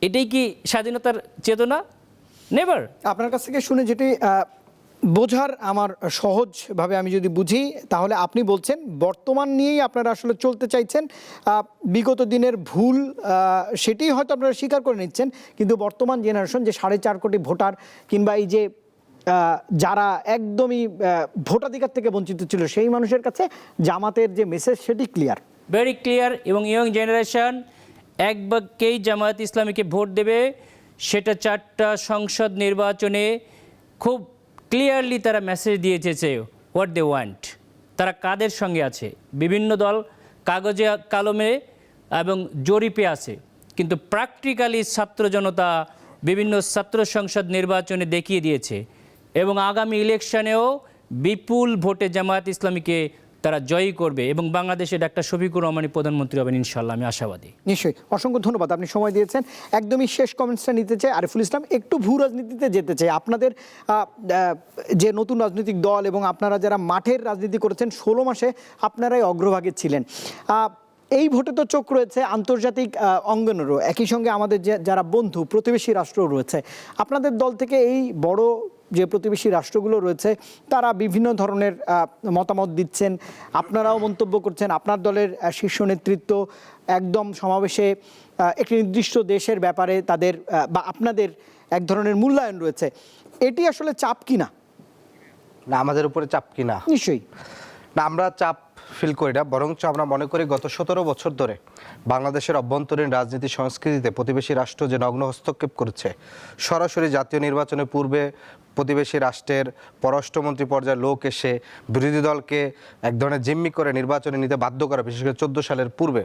এটাই কি স্বাধীনতার চেতনা? নেভার। আপনার কাছ থেকে শুনে যেটি বোঝার আমার সহজভাবে আমি যদি বুঝি, তাহলে আপনি বলছেন বর্তমান নিয়েই আপনারা আসলে চলতে চাইছেন, বিগত দিনের ভুল সেটি হয়তো আপনারা স্বীকার করে নিচ্ছেন, কিন্তু বর্তমান জেনারেশন যে 4.5 কোটি ভোটার কিংবা এই যে যারা একদমই ভোটাধিকার থেকে বঞ্চিত ছিল সেই মানুষের কাছে জামাতের যে মেসেজ সেটি ক্লিয়ার। ভেরি ক্লিয়ার, এবং ইয়ং জেনারেশন এক বাক্যেই জামায়াত ইসলামীকে ভোট দেবে। সেটা 4টা সংসদ নির্বাচনে খুব ক্লিয়ারলি তারা মেসেজ দিয়েছে হোয়াট দে ওয়ান্ট, তারা কাদের সঙ্গে আছে। বিভিন্ন দল কাগজে কলমে এবং জরিপে আছে, কিন্তু প্র্যাকটিক্যালি ছাত্র জনতা বিভিন্ন ছাত্র সংসদ নির্বাচনে দেখিয়ে দিয়েছে, এবং আগামী ইলেকশনেও বিপুল ভোটে জামায়াত ইসলামীকে তারা জয়ী করবে এবং বাংলাদেশে ডাক্তার শফিকুর রহমানই প্রধানমন্ত্রী হবেন ইনশাআল্লাহ, আমি আশাবাদী। নিশ্চয়ই, অসংখ্য ধন্যবাদ, আপনি সময় দিয়েছেন। একদমই শেষ কমেন্টসটা নিতে চাই আরিফুল ইসলাম, একটু ভূ রাজনীতিতে যেতে চাই। আপনাদের যে নতুন রাজনৈতিক দল এবং আপনারা যারা মাঠের রাজনীতি করেছেন 16 মাসে আপনারাই অগ্রভাগে ছিলেন। এই ভোটে তো চোখ রয়েছে আন্তর্জাতিক অঙ্গনেরও, একই সঙ্গে আমাদের যারা বন্ধু প্রতিবেশী রাষ্ট্র রয়েছে। আপনাদের দল থেকে এই বড় যে প্রতিবেশী রাষ্ট্রগুলো রয়েছে তারা বিভিন্ন ধরনের মতামত দিচ্ছেন, আপনারাও মন্তব্য করছেন। আপনার দলের শীর্ষ নেতৃত্ব একদম সমাবেশে একটি নির্দিষ্ট দেশের ব্যাপারে তাদের বা আপনাদের এক ধরনের মূল্যায়ন রয়েছে। এটি আসলে চাপ কিনা? না, আমাদের উপরে চাপ কিনা? নিশ্চয়ই না, আমরা চাপ ফিল করি না, বরঞ্চ আমরা মনে করি গত 17 বছর ধরে বাংলাদেশের অভ্যন্তরীণ রাজনীতি সংস্কৃতিতে প্রতিবেশী রাষ্ট্র যে নগ্ন হস্তক্ষেপ করেছে, সরাসরি জাতীয় নির্বাচনের পূর্বে প্রতিবেশী রাষ্ট্রের পররাষ্ট্রমন্ত্রী পর্যায়ের লোক এসে বিরোধী দলকে এক ধরনের জিম্মি করে নির্বাচনে নিতে বাধ্য করা, বিশেষ করে 14 সালের পূর্বে।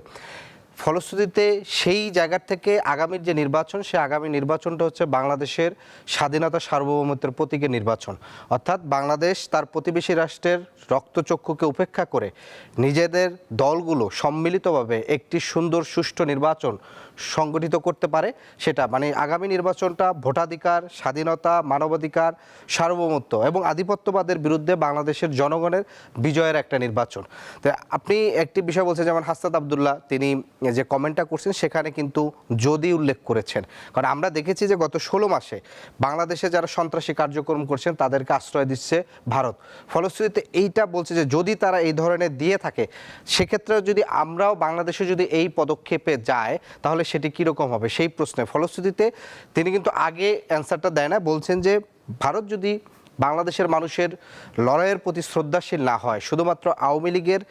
ফলশ্রুতিতে সেই জায়গার থেকে আগামীর যে নির্বাচন, সে আগামী নির্বাচনটা হচ্ছে বাংলাদেশের স্বাধীনতা সার্বভৌমত্বের প্রতীকের নির্বাচন। অর্থাৎ বাংলাদেশ তার প্রতিবেশী রাষ্ট্রের রক্তচক্ষুকে উপেক্ষা করে নিজেদের দলগুলো সম্মিলিতভাবে একটি সুন্দর সুষ্ঠু নির্বাচন সংগঠিত করতে পারে, সেটা মানে আগামী নির্বাচনটা ভোটাধিকার, স্বাধীনতা, মানবাধিকার, সার্বভৌমত্ব এবং আধিপত্যবাদের বিরুদ্ধে বাংলাদেশের জনগণের বিজয়ের একটা নির্বাচন। তো আপনি একটি বিষয় বলছেন, যেমন হাসনাত আবদুল্লাহ তিনি যে কমেন্টটা করছেন সেখানে কিন্তু যদি উল্লেখ করেছেন, কারণ আমরা দেখেছি যে গত 16 মাসে বাংলাদেশে যারা সন্ত্রাসী কার্যক্রম করছেন তাদেরকে আশ্রয় দিচ্ছে ভারত। ফলশ্রুতিতে এইটা বলছে যে যদি তারা এই ধরনের দিয়ে থাকে, সেক্ষেত্রে যদি আমরাও বাংলাদেশে যদি এই পদক্ষেপে যায় তাহলে সেটি কীরকম হবে সেই প্রশ্নে ফলশ্রুতিতে তিনি কিন্তু আগে অ্যান্সারটা দেয় না, বলছেন যে ভারত যদি বাংলাদেশের মানুষের লড়াইয়ের প্রতি শ্রদ্ধাশীল না হয়, শুধুমাত্র আওয়ামী লীগের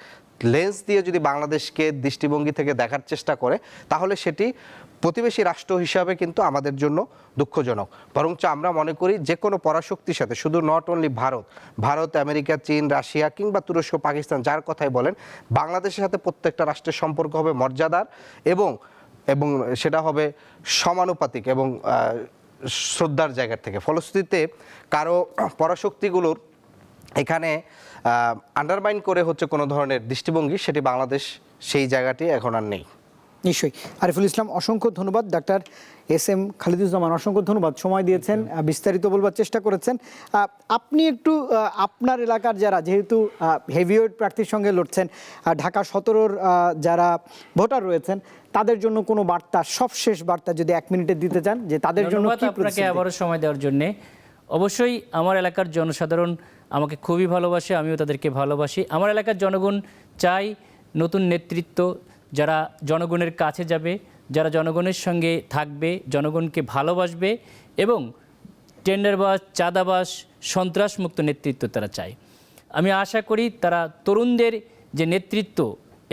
লেন্স দিয়ে যদি বাংলাদেশকে দৃষ্টিভঙ্গি থেকে দেখার চেষ্টা করে, তাহলে সেটি প্রতিবেশী রাষ্ট্র হিসাবে কিন্তু আমাদের জন্য দুঃখজনক। বরঞ্চ আমরা মনে করি যে কোনো পরাশক্তির সাথে, শুধু নট অনলি ভারত, আমেরিকা, চীন, রাশিয়া কিংবা তুরস্ক, পাকিস্তান, যার কথাই বলেন, বাংলাদেশের সাথে প্রত্যেকটা রাষ্ট্রের সম্পর্ক হবে মর্যাদার এবং সেটা হবে সমানুপাতিক এবং শ্রদ্ধার জায়গা থেকে। ফলশ্রুতিতে কারো পরাশক্তিগুলোর এখানে আন্ডারমাইন করে হচ্ছে কোনো ধরনের দৃষ্টিভঙ্গি, সেটি বাংলাদেশ সেই জায়গাটি এখন আর নেই। নিশ্চয়ই। আরিফুল ইসলাম অসংখ্য ধন্যবাদ। Doctor SM. খালিদুজ্জামান অসংখ্য ধন্যবাদ, সময় দিয়েছেন, বিস্তারিত বলবার চেষ্টা করেছেন। আপনি একটু আপনার এলাকার যারা যেহেতু হেভিওয়েট প্রার্থীর সঙ্গে লড়ছেন, ঢাকা 17-র যারা ভোটার রয়েছেন তাদের জন্য কোনো বার্তা, সবশেষ বার্তা যদি 1 মিনিটে দিতে চান, যে তাদের জন্য কি আপনাকে আবারও সময় দেওয়ার জন্য। অবশ্যই আমার এলাকার জনসাধারণ আমাকে খুবই ভালোবাসে, আমিও তাদেরকে ভালোবাসি। আমার এলাকার জনগণ চাই নতুন নেতৃত্ব, যারা জনগণের কাছে যাবে, যারা জনগণের সঙ্গে থাকবে, জনগণকে ভালোবাসবে এবং টেন্ডারবাজ, চাঁদাবাজ, সন্ত্রাসমুক্ত নেতৃত্ব তারা চায়। আমি আশা করি তারা তরুণদের যে নেতৃত্ব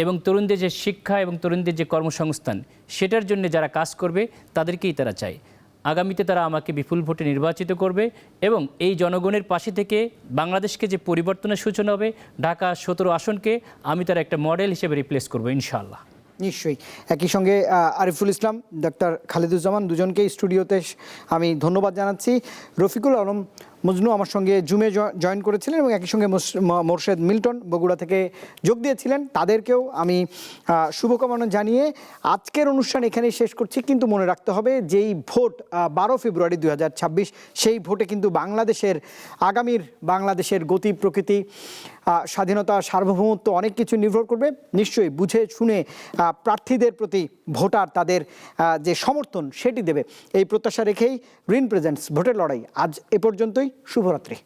এবং তরুণদের যে শিক্ষা এবং তরুণদের যে কর্মসংস্থান, সেটার জন্য যারা কাজ করবে তাদেরকেই তারা চায়। আগামীতে তারা আমাকে বিপুল ভোটে নির্বাচিত করবে এবং এই জনগণের পাশে থেকে বাংলাদেশকে যে পরিবর্তনের সূচনা হবে, ঢাকা 17 আসনকে আমি তার একটা মডেল হিসেবে রিপ্লেস করবো ইনশাআল্লাহ। নিশ্চয়ই। একই সঙ্গে আরিফুল ইসলাম, ডাক্তার খালিদুজ্জামান, দুজনকেই স্টুডিওতে আমি ধন্যবাদ জানাচ্ছি। রফিকুল আলম মজনু আমার সঙ্গে জুমে জয়েন করেছিলেন এবং একই সঙ্গে মোরশেদ মিল্টন বগুড়া থেকে যোগ দিয়েছিলেন, তাদেরকেও আমি শুভকামনা জানিয়ে আজকের অনুষ্ঠান এখানেই শেষ করছি। কিন্তু মনে রাখতে হবে যেই ভোট 12 ফেব্রুয়ারি 2026, সেই ভোটে কিন্তু আগামীর বাংলাদেশের গতি প্রকৃতি, স্বাধীনতা, সার্বভৌমত্ব অনেক কিছু নির্ভর করবে। নিশ্চয়ই বুঝে শুনে প্রার্থীদের প্রতি ভোটার তাদের যে সমর্থন সেটি দেবে, এই প্রত্যাশা রেখেই রিন প্রেজেন্টস ভোটের লড়াই আজ এ পর্যন্তই। শুভরাত্রি।